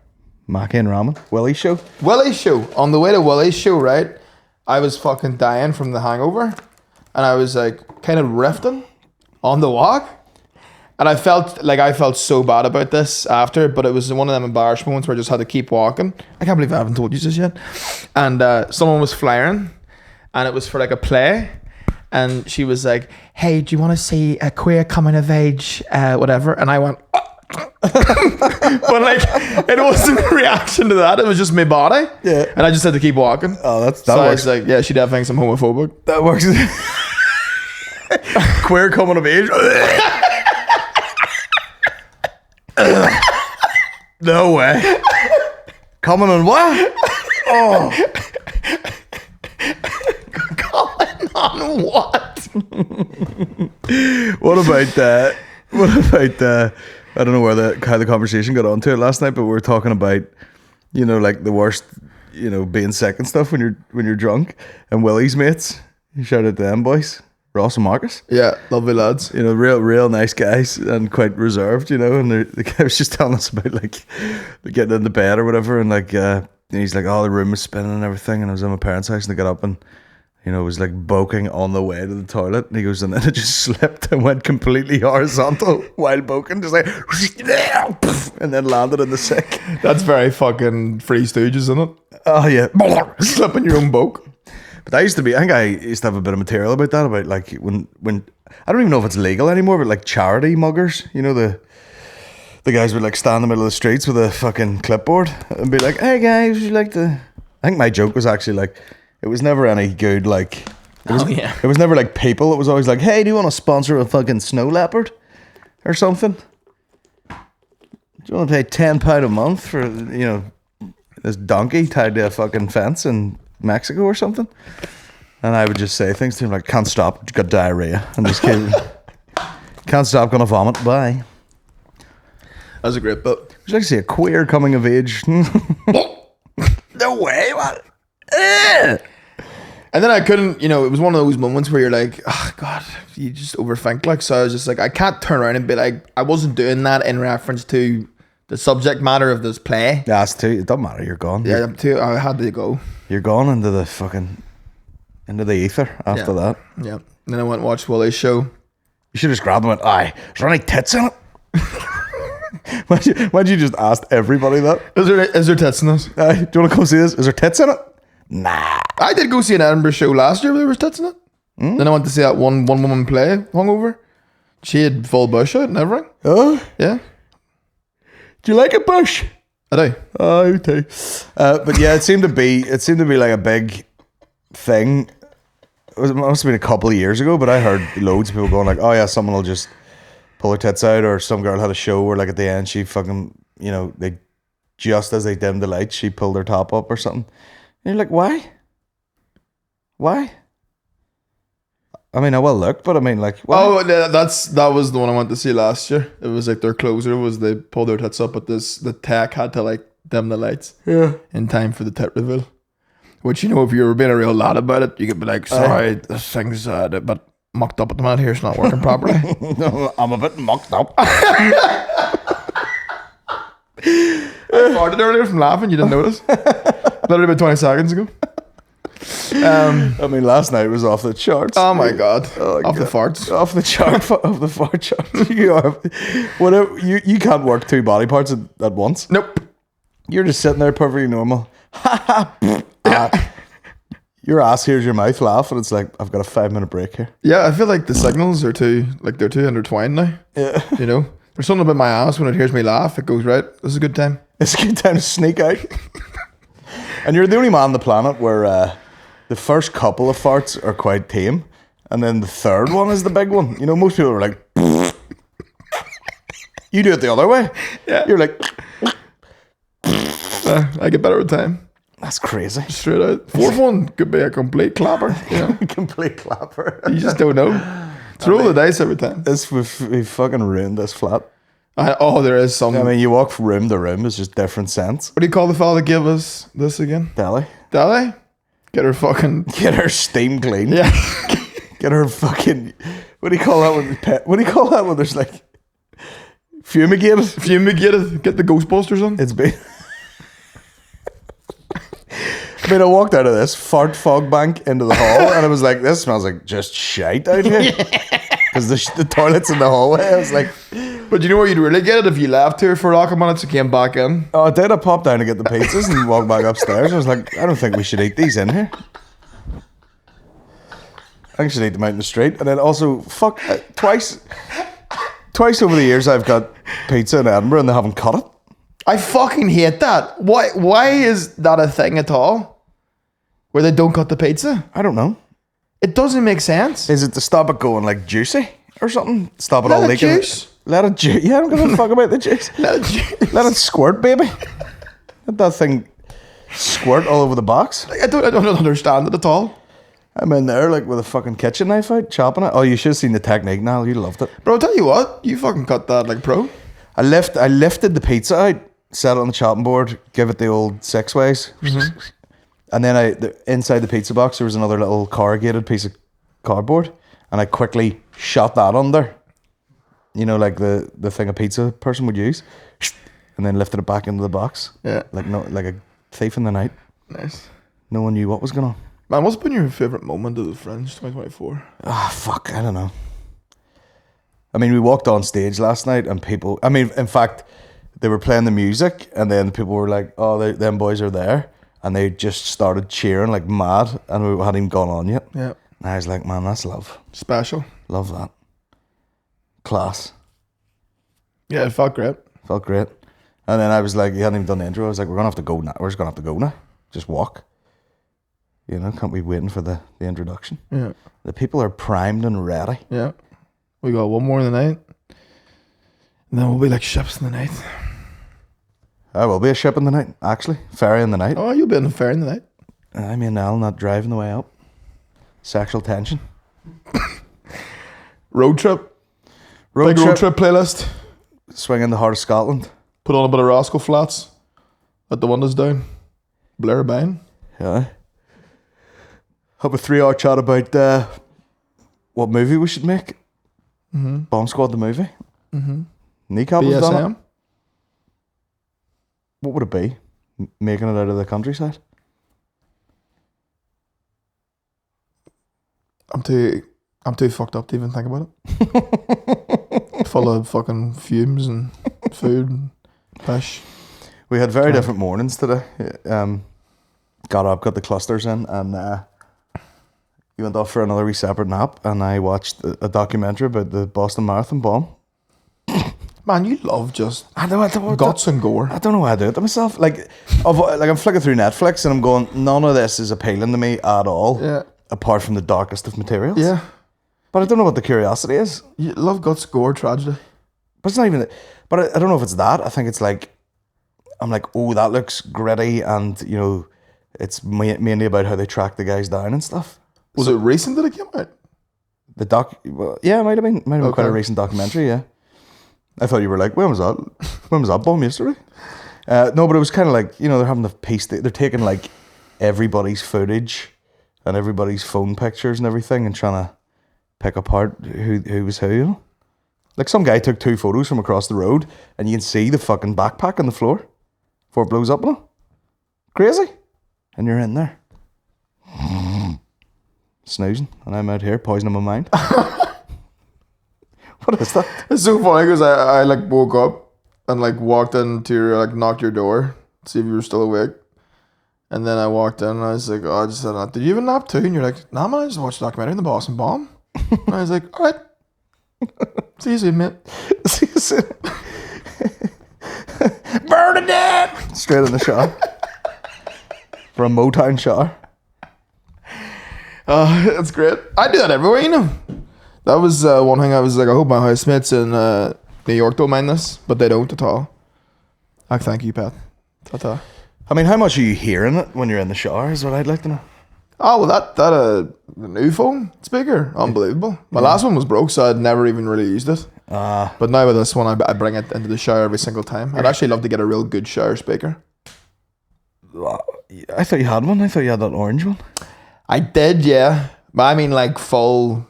McCann ramen. Willie's show. Willie's show. On the way to Willie's show, right? I was fucking dying from the hangover, and I was like kind of riffing on the walk, and I felt so bad about this after, but it was one of them embarrassed moments where I just had to keep walking. I can't believe I haven't told you this yet. And someone was flying, and it was for like a play. And she was like, hey, do you want to see a queer coming of age, whatever? And I went, but like, it wasn't a reaction to that. It was just my body. Yeah. And I just had to keep walking. Oh, that so works. I was like, yeah, she definitely thinks I'm homophobic. That works. Queer coming of age. No way. Coming on what? Oh. On what? What about that? I don't know how the conversation got onto it last night, but we were talking about, you know, like the worst, you know, being sick and stuff when you're drunk. And Willie's mates, shout out to them boys, Ross and Marcus. Yeah, lovely lads. You know, real nice guys and quite reserved, you know. And the guy was just telling us about like getting into bed or whatever, and like he's like, oh, the room was spinning and everything, and I was in my parents' house and they got up and, you know, it was like boking on the way to the toilet, and he goes, and then it just slipped and went completely horizontal while boking, just like, and then landed in the sick. That's very fucking Three Stooges, isn't it? Oh yeah, Slipping your own boke. But I think I used to have a bit of material about that, about like when I don't even know if it's legal anymore, but like charity muggers, you know, the guys would like stand in the middle of the streets with a fucking clipboard and be like, hey guys, would you like to? I think my joke was actually like, it was never any good, like, it was never like people. It was always like, hey, do you want to sponsor a fucking snow leopard or something? Do you want to pay £10 a month for, you know, this donkey tied to a fucking fence in Mexico or something? And I would just say things to him like, can't stop, got diarrhea. And this kid, can't stop, gonna vomit, bye. That was a great book. Would you like to see a queer coming of age? No way, what? And then I couldn't, you know, it was one of those moments where you're like, oh God, you just overthink. Like, so I was just like, I can't turn around and be like, I wasn't doing that in reference to the subject matter of this play. Yeah, it's too, it doesn't matter, you're gone. Yeah, I had to go. You're gone into the fucking, into the ether after that. Yeah. And then I went and watched Willie's show. You should have just grabbed them and went, aye, is there any tits in it? Why'd you just ask everybody that? Is there tits in this? Do you want to come see this? Is there tits in it? Nah. I did go see an Edinburgh show last year where there was tits in it. Then I went to see that one woman play hungover. She had full bush out and everything. Oh? Yeah. Do you like a bush? I do. Oh, okay. But yeah, it seemed to be like a big thing. It must have been a couple of years ago, but I heard loads of people going like, oh yeah, someone will just pull her tits out, or some girl had a show where like at the end she fucking, you know, they just as they dimmed the lights, she pulled her top up or something. And you're like, why? Why? I mean, I will look, but I mean, like, why? Oh, that was the one I went to see last year. It was like their closer was they pulled their tits up, but the tech had to like dim the lights in time for the tit reveal. Which, you know, if you were being a real lad about it, you could be like, sorry, this thing's a bit mucked up at the minute here, it's not working properly. No, I'm a bit mucked up. I farted earlier from laughing, you didn't notice? Literally about 20 seconds ago. I mean, last night was off the charts. Oh my god. Oh, off the God. farts. Off the chart, off the fart chart. You are, whatever, you can't work two body parts at once. Nope. You're just sitting there perfectly normal. Your ass hears your mouth laugh, and it's like, I've got a 5-minute break here. Yeah, I feel like the signals are they're too intertwined now. Yeah. You know? There's something about my ass when it hears me laugh, it goes, right, this is a good time. It's a good time to sneak out. And you're the only man on the planet where the first couple of farts are quite tame, and then the third one is the big one. You know, most people are like, you do it the other way. Yeah. You're like, I get better with time. That's crazy. Straight out. Fourth one could be a complete clapper. Yeah. Complete clapper. You just don't know. Throw the dice every time. We've fucking ruined this flat. There is some. I mean, you walk from room to room, it's just different scents. What do you call the fella that gave us this again? Deli. Get her fucking. Get her steam clean. Yeah. Get her fucking. What do you call that when there's like. Fumigated. Get the Ghostbusters on. It's been. I mean, I walked out of this fog bank into the hall, and I was like, "This smells like just shite out here." Because the toilet's in the hallway. I was like, but you know where you'd really get it if you left here for a couple minutes and came back in. "Oh, I did. I popped down to get the pizzas and walked back upstairs." I was like, "I don't think we should eat these in here. I think we should eat them out in the street." And then also, twice over the years, I've got pizza in Edinburgh and they haven't cut it. I fucking hate that. Why is that a thing at all? Where they don't cut the pizza? I don't know. It doesn't make sense. Is it to stop it going like juicy or something? Stop it Let all it leaking. juice. Let it juice. Yeah, I don't give a fuck about the juice. Let it juice. Let it squirt, baby. Let that thing squirt all over the box. I don't understand it at all. I'm in there like with a fucking kitchen knife out, chopping it. Oh, you should have seen the technique, Niall. You loved it. Bro, I'll tell you what. You fucking cut that like pro. I lifted the pizza out, set it on the chopping board, give it the old 6 ways. Mm-hmm. And then inside the pizza box, there was another little corrugated piece of cardboard. And I quickly shot that under. You know, like the thing a pizza person would use. And then lifted it back into the box. Yeah. Like a thief in the night. Nice. No one knew what was going on. Man, what's been your favourite moment of the Fringe 2024? Fuck, I don't know. I mean, we walked on stage last night and people... I mean, in fact, they were playing the music and then people were like, oh, them boys are there. And they just started cheering like mad and we hadn't even gone on yet. Yeah. And I was like, man, that's love. Special. Love that. Class. Yeah, it felt great. Felt great. And then I was like, you hadn't even done the intro. I was like, we're going to have to go now. We're just going to have to go now. Just walk. You know, can't be waiting for the introduction. Yeah. The people are primed and ready. Yeah. We got one more in the night. And then we'll be like ships in the night. I will be a ship in the night, actually. Ferry in the night. Oh, you'll be in the ferry in the night. I mean, I'll not driving the way up. Sexual tension. Road trip playlist. Swinging the heart of Scotland. Put on a bit of Rascal Flats. Let the windows down. Blair Bine. Yeah. Have a 3-hour chat about what movie we should make. Mm-hmm. Bomb Squad the movie. Mm-hmm. Kneecap has done it. What would it be? Making it out of the countryside? I'm too fucked up to even think about it. Full of fucking fumes and food and fish. We had very different mornings today. Got up, got the clusters in, and you went off for another wee separate nap, and I watched a documentary about the Boston Marathon bomb. Man, you love just I know, guts and gore. I don't know why I do it to myself. Like I'm flicking through Netflix and I'm going, none of this is appealing to me at all. Yeah. Apart from the darkest of materials. Yeah. But I don't know what the curiosity is. You love guts, gore, tragedy. But it's not even. But I don't know if it's that. I think it's like, I'm like, oh, that looks gritty, and you know, it's mainly about how they track the guys down and stuff. Was it recent that it came out? The well, yeah, it might have been quite a recent documentary. Yeah. I thought you were like, when was that bomb yesterday? No, but it was kind of like, you know, they're having to piece, they're taking like everybody's footage and everybody's phone pictures and everything and trying to pick apart who was who, you know? Like some guy took 2 photos from across the road and you can see the fucking backpack on the floor before it blows up on it. Crazy. And you're in there. Snoozing. And I'm out here poisoning my mind. What is that? It's so funny because I like woke up and like walked into your, like knocked your door to see if you were still awake. And then I walked in and I was like, oh, I just had a nap. Did you have a nap too? And you're like, nah man, I just watched a documentary on the Boston Bomb. And I was like, alright. See you soon, mate. See you soon. Bernadette! Straight in the shower. For a Motown shower. That's great. I do that everywhere, you know. That was one thing I was like, I hope my housemates in New York don't mind this, but they don't at all. Thank you, Pat. Ta-ta. I mean, how much are you hearing it when you're in the shower is what I'd like to know. Oh, well, the new phone speaker, unbelievable. My last one was broke, so I'd never even really used it. But now with this one, I bring it into the shower every single time. I'd actually love to get a real good shower speaker. I thought you had one. I thought you had that orange one. I did, yeah. But I mean, like, full...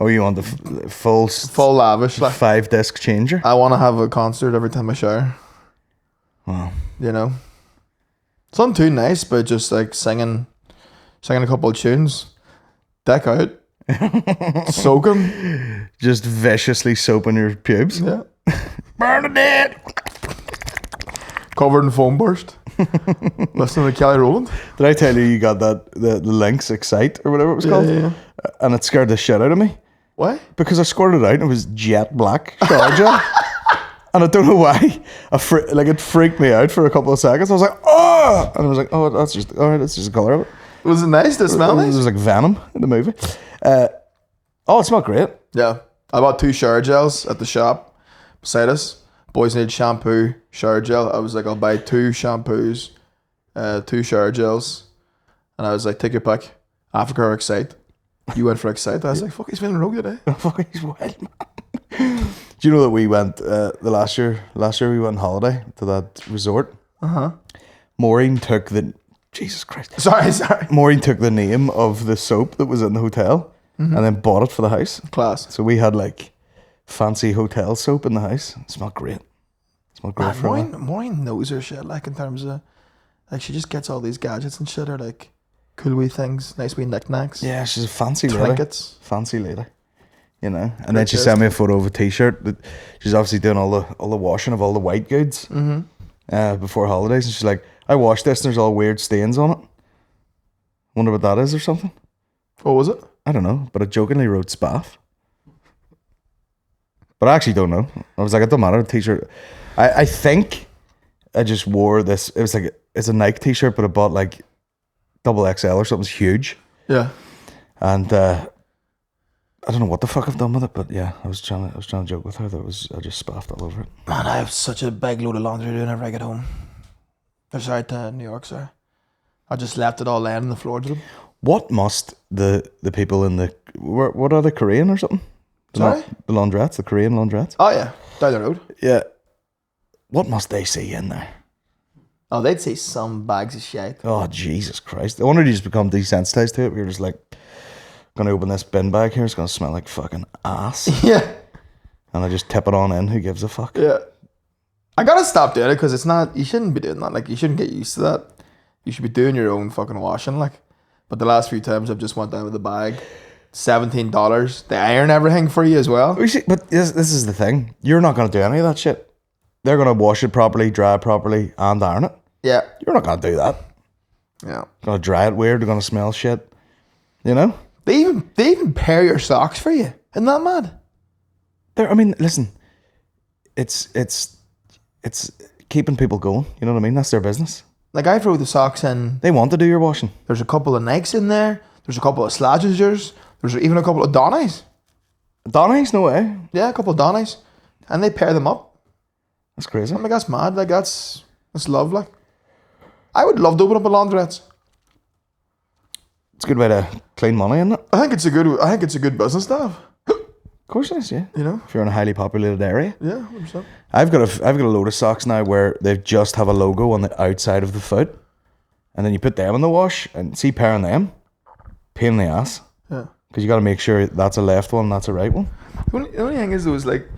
Oh, you want the full lavish. Like, 5-disc changer? I want to have a concert every time I shower. Wow. You know? It's not too nice, but just, like, singing a couple of tunes. Deck out. Soak 'em. Just viciously soaping your pubes. Yeah. Bernadette! Covered in foam burst. Listening to Kelly Rowland. Did I tell you got that the Lynx Excite or whatever it was called? Yeah. And it scared the shit out of me. Why? Because I squirted it out and it was jet black shower gel. And I don't know why. It freaked me out for a couple of seconds. I was like, oh! And I was like, oh, that's just the colour of it. Was it nice? Did it smell nice? It was like Venom in the movie. It smelled great. Yeah. I bought 2 shower gels at the shop beside us. Boys need shampoo, shower gel. I was like, I'll buy 2 shampoos, 2 shower gels. And I was like, take your pick. Africa or Excite. You went for Excite. I was like, fuck, he's feeling rogue today. Fuck, he's wild, man. Do you know that we went, the last year we went on holiday to that resort? Uh-huh. Maureen took the... Jesus Christ. Sorry. Maureen took the name of the soap that was in the hotel and then bought it for the house. Class. So we had like fancy hotel soap in the house. It smelled great. Maureen knows her shit, like, in terms of, like, she just gets all these gadgets and shit, or like cool wee things, nice wee knickknacks. Yeah, she's a fancy trinkets. lady. Fancy lady. You know. And then she sent me a photo of a t-shirt that she's obviously doing all the washing of all the white goods before holidays, and she's like, I washed this and there's all weird stains on it. Wonder what that is or something. What was it? I don't know, but I jokingly wrote spaff. But I actually don't know. I was like, it don't matter, t-shirt. I think I just wore this. It was like, it's a Nike t-shirt, but I bought like XXL or something. It's huge. Yeah. And I don't know what the fuck I've done with it, but yeah, I was trying to joke with her that I just spaffed all over it. Man, I have such a big load of laundry to do whenever I get home. Or sorry, to New York, sorry. I just left it all laying on the floor to them. What must the people in the... What are they, Korean or something? Sorry? The laundrettes, the Korean laundrettes? Oh, yeah. Down the road. Yeah. What must they see in there? Oh, they'd see some bags of shit. Oh, Jesus Christ. I wonder if you just become desensitized to it. You're just like, going to open this bin bag here. It's going to smell like fucking ass. Yeah. And I just tip it on in. Who gives a fuck? Yeah. I gotta stop doing it because it's not... You shouldn't be doing that. Like, you shouldn't get used to that. You should be doing your own fucking washing, like. But the last few times I've just went down with the bag. $17. They iron everything for you as well. But this is the thing. You're not going to do any of that shit. They're going to wash it properly, dry it properly, and iron it. Yeah. You're not going to do that. Yeah. Going to dry it weird. They're going to smell shit. You know? They even pair your socks for you. Isn't that mad? I mean, listen. It's keeping people going. You know what I mean? That's their business. Like, I throw the socks in. They want to do your washing. There's a couple of Nikes in there. There's a couple of Slagers. There's even a couple of Donnies. Donnies? No way. Yeah, a couple of Donnies. And they pair them up. That's crazy. I'm like, that's mad. Like, that's love, like. I would love to open up a laundrette. It's a good way to clean money, isn't it? I think it's a good business to have. Of course it is, yeah. You know? If you're in a highly populated area. Yeah, 100%. I've got a load of socks now where they just have a logo on the outside of the foot. And then you put them in the wash and see pairing them. Pain in the ass. Yeah. Because you got to make sure that's a left one, that's a right one. The only thing is, though, is like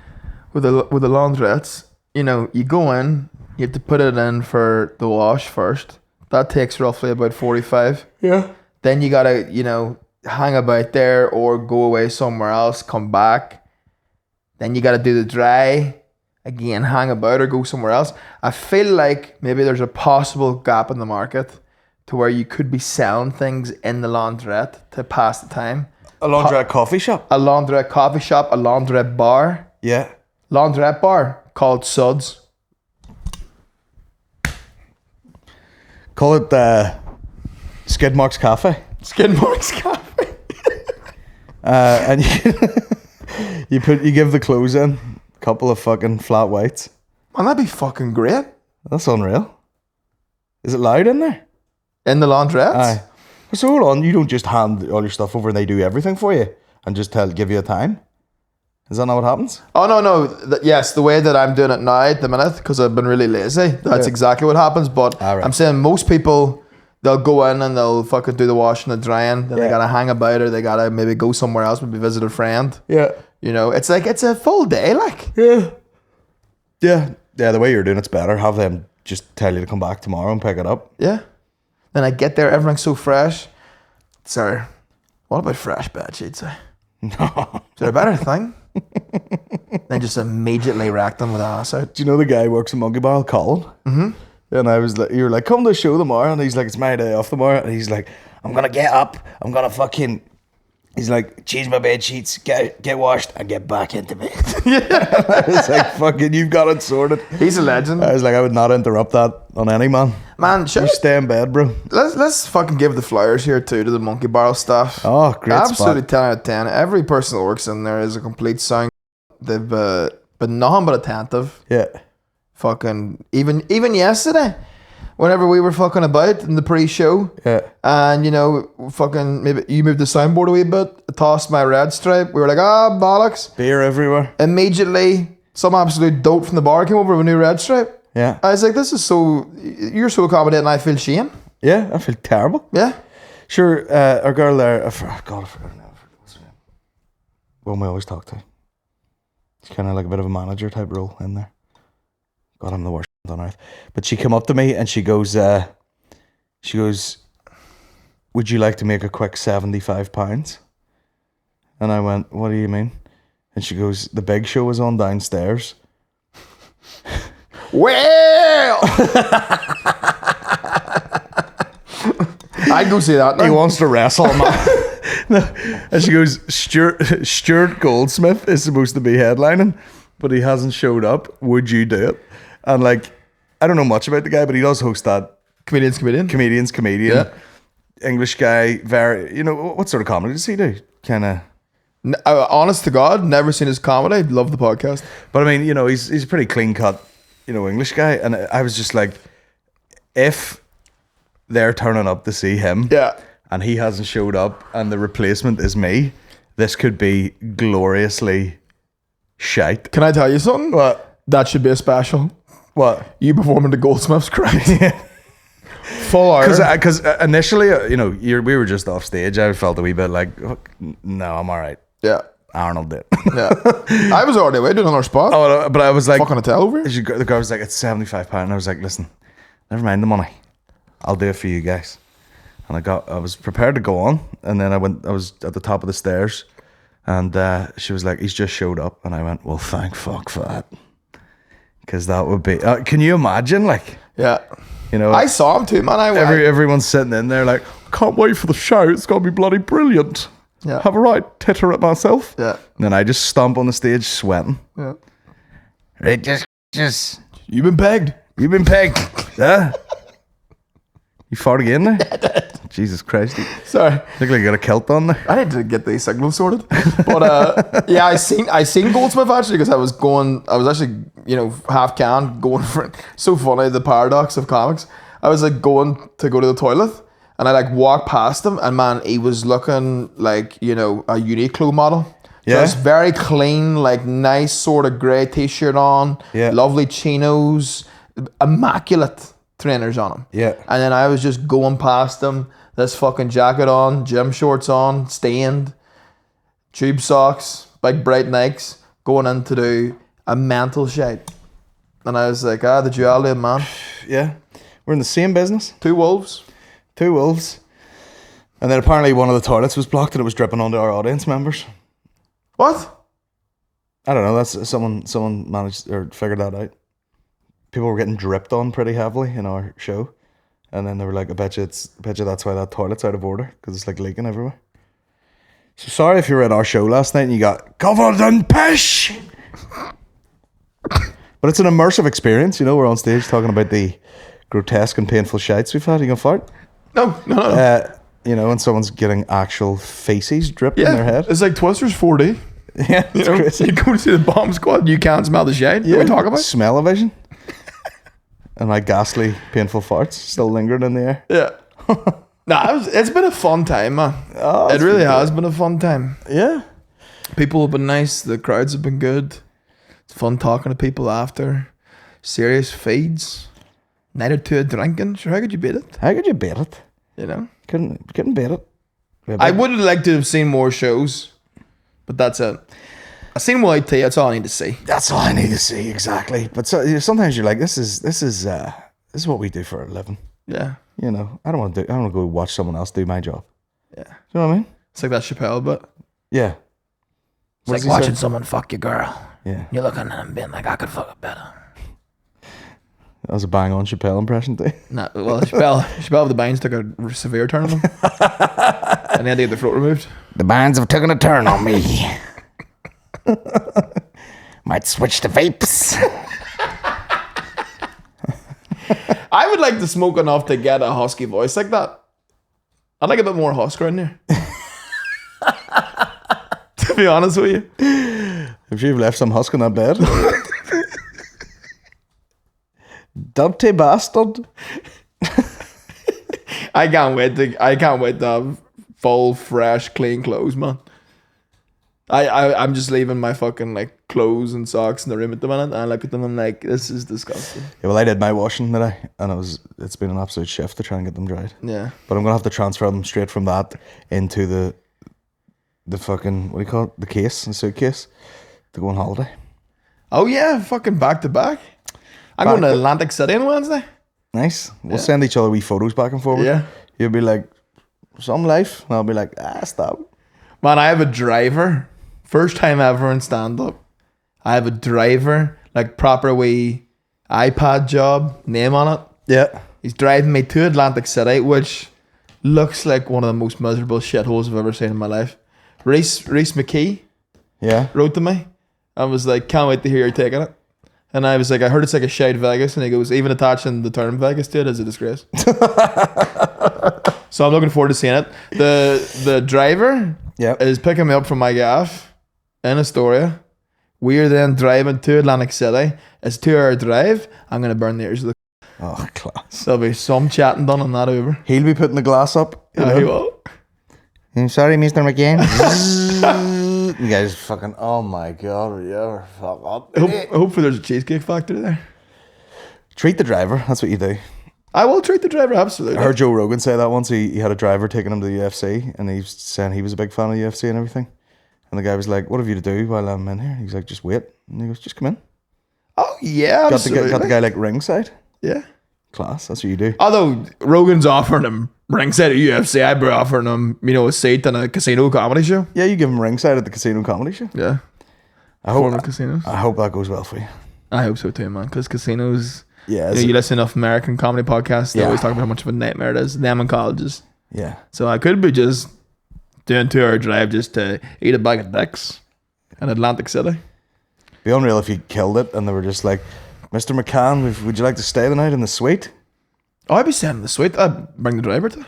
with the laundrettes, you know, you go in, you have to put it in for the wash first. That takes roughly about 45. Yeah. Then you gotta, you know, hang about there or go away somewhere else, come back. Then you gotta do the dry. Again, hang about or go somewhere else. I feel like maybe there's a possible gap in the market to where you could be selling things in the laundrette to pass the time. A laundrette coffee shop? A laundrette coffee shop, a laundrette bar. Yeah. Laundrette bar called SUDS. Call it SKIDMARKS Cafe. SKIDMARKS Cafe. And you give the clothes in, a couple of fucking flat whites. Man, that'd be fucking great. That's unreal. Is it loud in there? In the laundrettes? Aye. So hold on, you don't just hand all your stuff over and they do everything for you and just give you a time? Is that not what happens? Oh, no. Yes, the way that I'm doing it now at the minute, because I've been really lazy, that's exactly what happens. But right. I'm saying most people, they'll go in and they'll fucking do the washing and the drying. Then they gotta hang about, or they gotta maybe go somewhere else, maybe visit a friend. Yeah. You know, it's like, it's a full day, like. Yeah. Yeah. Yeah, the way you're doing it's better. Have them just tell you to come back tomorrow and pick it up. Yeah. Then I get there, everything's so fresh. Sorry, what about fresh bed sheets? No. Is there a better thing? Then just immediately rack them with ass out. Do you know the guy who works in Monkey Barrel, Colin? Mm-hmm. And I was like, you were like, come to the show tomorrow. And he's like, it's my day off tomorrow. And he's like, I'm going to get up. I'm going to fucking... He's like, change my bed sheets, get washed, and get back into bed. Yeah. I was like, fucking, you've got it sorted. He's a legend. I was like, I would not interrupt that on any man. Man, you stay in bed, bro. Let's fucking give the flowers here too to the Monkey Barrel staff. Oh, great Absolutely spot. 10 out of 10. Every person that works in there is a complete sound. They've been nothing but attentive. Yeah. Fucking, even yesterday, whenever we were fucking about in the pre-show, and you know, fucking maybe you moved the soundboard a wee bit, tossed my red stripe. We were like, bollocks. Beer everywhere. Immediately, some absolute dope from the bar came over with a new red stripe. Yeah. I was like, you're so accommodating, I feel shame. Yeah, I feel terrible. Yeah. Sure, our girl there, I forgot her name. What's her name? One we always talk to. It's kind of like a bit of a manager type role in there. God, I'm the worst on earth. But she came up to me and she goes, would you like to make a quick £75? And I went, what do you mean? And she goes, the big show is on downstairs. Well, I'd go see that now. He wants to wrestle, man. And she goes, Stuart Goldsmith is supposed to be headlining, but he hasn't showed up. Would you do it? And like, I don't know much about the guy, but he does host that. Comedian. Yeah. English guy, very, you know, what sort of comedy does he do? Kind of. Honest to God, never seen his comedy. Love the podcast. But I mean, you know, he's a pretty clean cut, you know, English guy. And I was just like, if they're turning up to see him, and he hasn't showed up, and the replacement is me, this could be gloriously shite. Can I tell you something? What? That should be a special. What? You performing the Goldsmiths crowd. Full hour. Because initially, you know, we were just off stage. I felt a wee bit like, no, I'm all right. Yeah. Arnold did. Yeah. I was already away doing another spot. Oh, but I was like, fucking hotel over. The guy was like, it's £75. And I was like, listen, never mind the money. I'll do it for you guys. And I was prepared to go on. And then I was at the top of the stairs. And she was like, he's just showed up. And I went, well, thank fuck for that. Because that would be, can you imagine? Like, yeah. You know, I saw him too, man. Everyone's sitting in there like, can't wait for the show. It's going to be bloody brilliant. Yeah. Have a right titter at myself. Yeah. And then I just stomp on the stage sweating. Yeah. Right, just. You've been pegged. You've been pegged. Yeah. You fought again there? Yeah, I did. Jesus Christ. Sorry. Look like you got a kilt on there. I need to get the signal sorted. But yeah, I seen Goldsmith actually, because I was actually, you know, half can going for it. So funny, the paradox of comics. I was like going to go to the toilet, and I like walked past him, and man, he was looking like, you know, a Uniqlo model. Yeah. Just very clean, like nice sort of grey t-shirt on. Yeah. Lovely chinos, immaculate trainers on him. Yeah. And then I was just going past him, this fucking jacket on, gym shorts on, stained, tube socks, big bright Nikes, going in to do a mental shite. And I was like, the duality of man. Yeah. We're in the same business. Two wolves. And then apparently one of the toilets was blocked and it was dripping onto our audience members. What? I don't know. That's someone managed or figured that out. People were getting dripped on pretty heavily in our show, and then they were like, I bet you that's why that toilet's out of order, because it's like leaking everywhere. So sorry if you were at our show last night and you got covered in piss. But it's an immersive experience, you know. We're on stage talking about the grotesque and painful shites we've had. You gonna fart? No. You know, and someone's getting actual feces dripped in their head. It's like Twisters 4D. Yeah, it's crazy. You go to see the bomb squad, you can't smell the shite. Yeah, we talk about smell-o-vision. And my ghastly, painful farts still lingering in the air. Yeah. It's been a fun time, man. Oh, it really has been a fun time. Yeah. People have been nice. The crowds have been good. It's fun talking to people after. Serious feeds. Night or two of drinking. Sure, how could you beat it? How could you beat it? You know? Couldn't beat it. Maybe. I would have liked to have seen more shows, but that's it. I've seen White Tea. That's all I need to see. That's all I need to see, exactly. But sometimes you're like, this is what we do for a living. Yeah. You know, I don't want to go watch someone else do my job. Yeah. Do you know what I mean? It's like that Chappelle bit. Yeah. It's like watching someone fuck your girl. Yeah. You're looking at them being like, I could fuck it better. That was a bang on Chappelle impression too. Nah, well, Chappelle with the bangs took a severe turn on him. And he had to get the throat removed. The bands have taken a turn on me. Might switch to vapes. I would like to smoke enough to get a husky voice like that. I'd like a bit more husk around here. To be honest with you. If you've left some husk in that bed. Dirty bastard. I can't wait to have full, fresh, clean clothes, man. I'm just leaving my fucking like clothes and socks in the room at the minute, and I look at them and I'm like, this is disgusting. Yeah, well, I did my washing today, and it's been an absolute shift to try and get them dried. Yeah. But I'm gonna have to transfer them straight from that into the fucking, what do you call it? The suitcase to go on holiday. Oh yeah, fucking back to back. I'm going to Atlantic City on Wednesday. Nice. We'll send each other wee photos back and forward. Yeah. You'll be like, some life, and I'll be like, stop. Man, I have a driver. First time ever in stand-up. I have a driver, like proper wee iPad job, name on it. Yeah. He's driving me to Atlantic City, which looks like one of the most miserable shitholes I've ever seen in my life. Reese McKee wrote to me and was like, can't wait to hear you're taking it. And I was like, I heard it's like a shite Vegas. And he goes, even attaching the term Vegas to it is a disgrace. So I'm looking forward to seeing it. The driver is picking me up from my gaff in Astoria. We are then driving to Atlantic City. It's a 2-hour drive. I'm going to burn the ears of the... Oh, class. There'll be some chatting done on that Uber. He'll be putting the glass up. He will. I'm sorry, Mr. McCann. You guys fucking, oh my God, will you ever fuck up? Hopefully there's a Cheesecake Factory there. Treat the driver, that's what you do. I will treat the driver, absolutely. I heard Joe Rogan say that once. He had a driver taking him to the UFC, and he was saying he was a big fan of the UFC and everything. And the guy was like, what have you to do while I'm in here? He's like, just wait. And he goes, just come in. Oh yeah, absolutely. Got the guy like ringside. Yeah. Class, that's what you do. Although Rogan's offering him ringside at UFC, I'd be offering him, a seat on a casino comedy show. Yeah, you give him ringside at the casino comedy show. Yeah. I hope that goes well for you. I hope so too, man. Because casinos, yeah, you listen to enough American comedy podcasts, they always talk about how much of a nightmare it is. Them in colleges. Yeah. So I could be just doing 2-hour drive just to eat a bag of dicks in Atlantic City. Be unreal if you killed it and they were just like, Mr. McCann, would you like to stay the night in the suite? Oh, I'd be staying in the suite. I'd bring the driver to.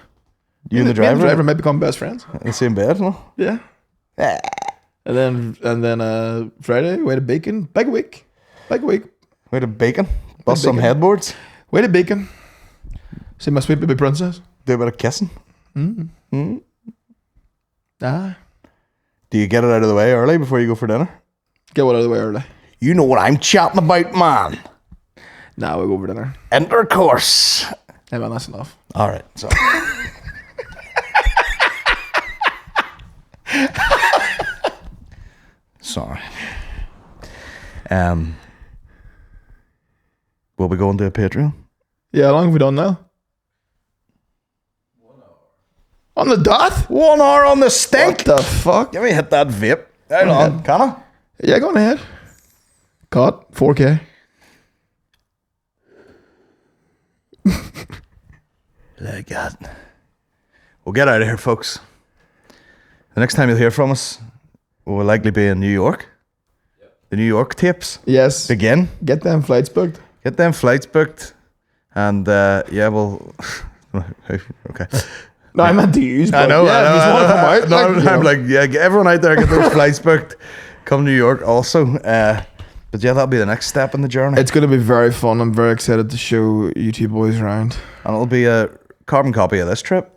You and the driver? Me and the driver might become best friends. In the same bed, no? Yeah. And then Friday, way to bacon. Big week. Way to bacon. Bust some headboards. Way to bacon. See my sweet baby princess. Do a bit of kissing. Ah. Do you get it out of the way early before you go for dinner? Get what out of the way early. You know what I'm chatting about, man. Nah, we'll go for dinner. Intercourse. Hey man, that's enough. Alright, so. Sorry. Will we go into a Patreon? Yeah, how long have we done now? 1 hour. On the dot? 1 hour on the stink? What the fuck? Let me hit that vape. Hang on. Can I? Yeah, go on ahead. Cut. 4K. Like that. We'll get out of here, folks. The next time you'll hear from us will likely be in New York. Yep. The New York tapes. Yes. Begin. Get them flights booked. And yeah, well, okay. No, I meant to use. But I know. Yeah, I know. Just want to come out. No, I'm like, yeah, get everyone out there, get those flights booked. Come to New York also. But yeah, that'll be the next step in the journey. It's going to be very fun. I'm very excited to show you two boys around. And it'll be a carbon copy of this trip.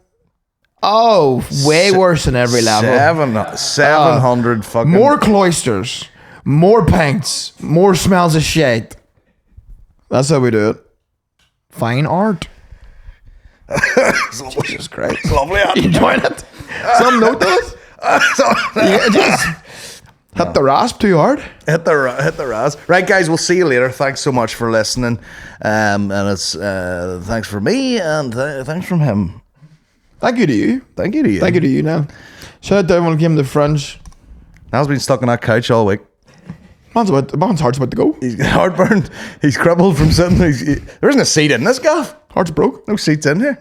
Oh, way worse than every level. 700 fucking... More cloisters, more pints, more smells of shit. That's how we do it. Fine art. Jesus Christ. It's lovely. You enjoying it? Some note to it? Just hit the rasp too hard. Hit the ras. Right, guys, we'll see you later. Thanks so much for listening. And it's thanks for me and thanks from him. Thank you to you. Thank you to you. Thank you to you, now. Shout out to everyone who came to Fringe. Niall's been stuck on that couch all week. Man's heart's about to go. He's got heartburn. He's crippled from sitting. There isn't a seat in this gaff. Heart's broke. No seats in here.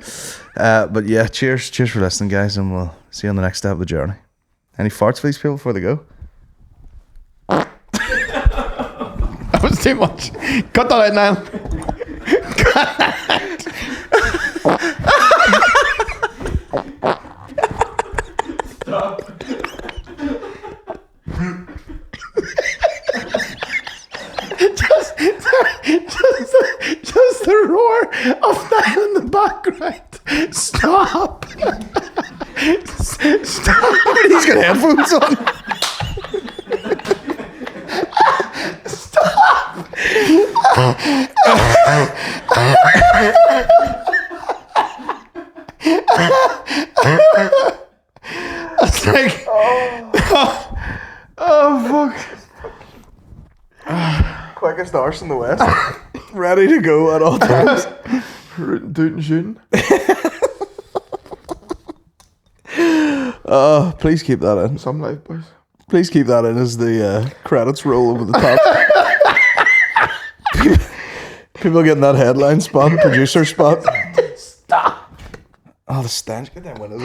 But yeah, cheers for listening, guys, and we'll see you on the next step of the journey. Any farts for these people before they go? That was too much. Cut that out, Niall. Cut that. Stop. just the roar of Niall in the background. Stop. Stop. He's got headphones on. Stop. It's like, oh fuck. Quickest arse in the West. Ready to go at all times. Rootin' tootin' shooting. Please keep that in. Some life, boys. Please keep that in as the credits roll over the top. People getting that headline spot, producer spot. Stop. Oh, the stench. Get down windows.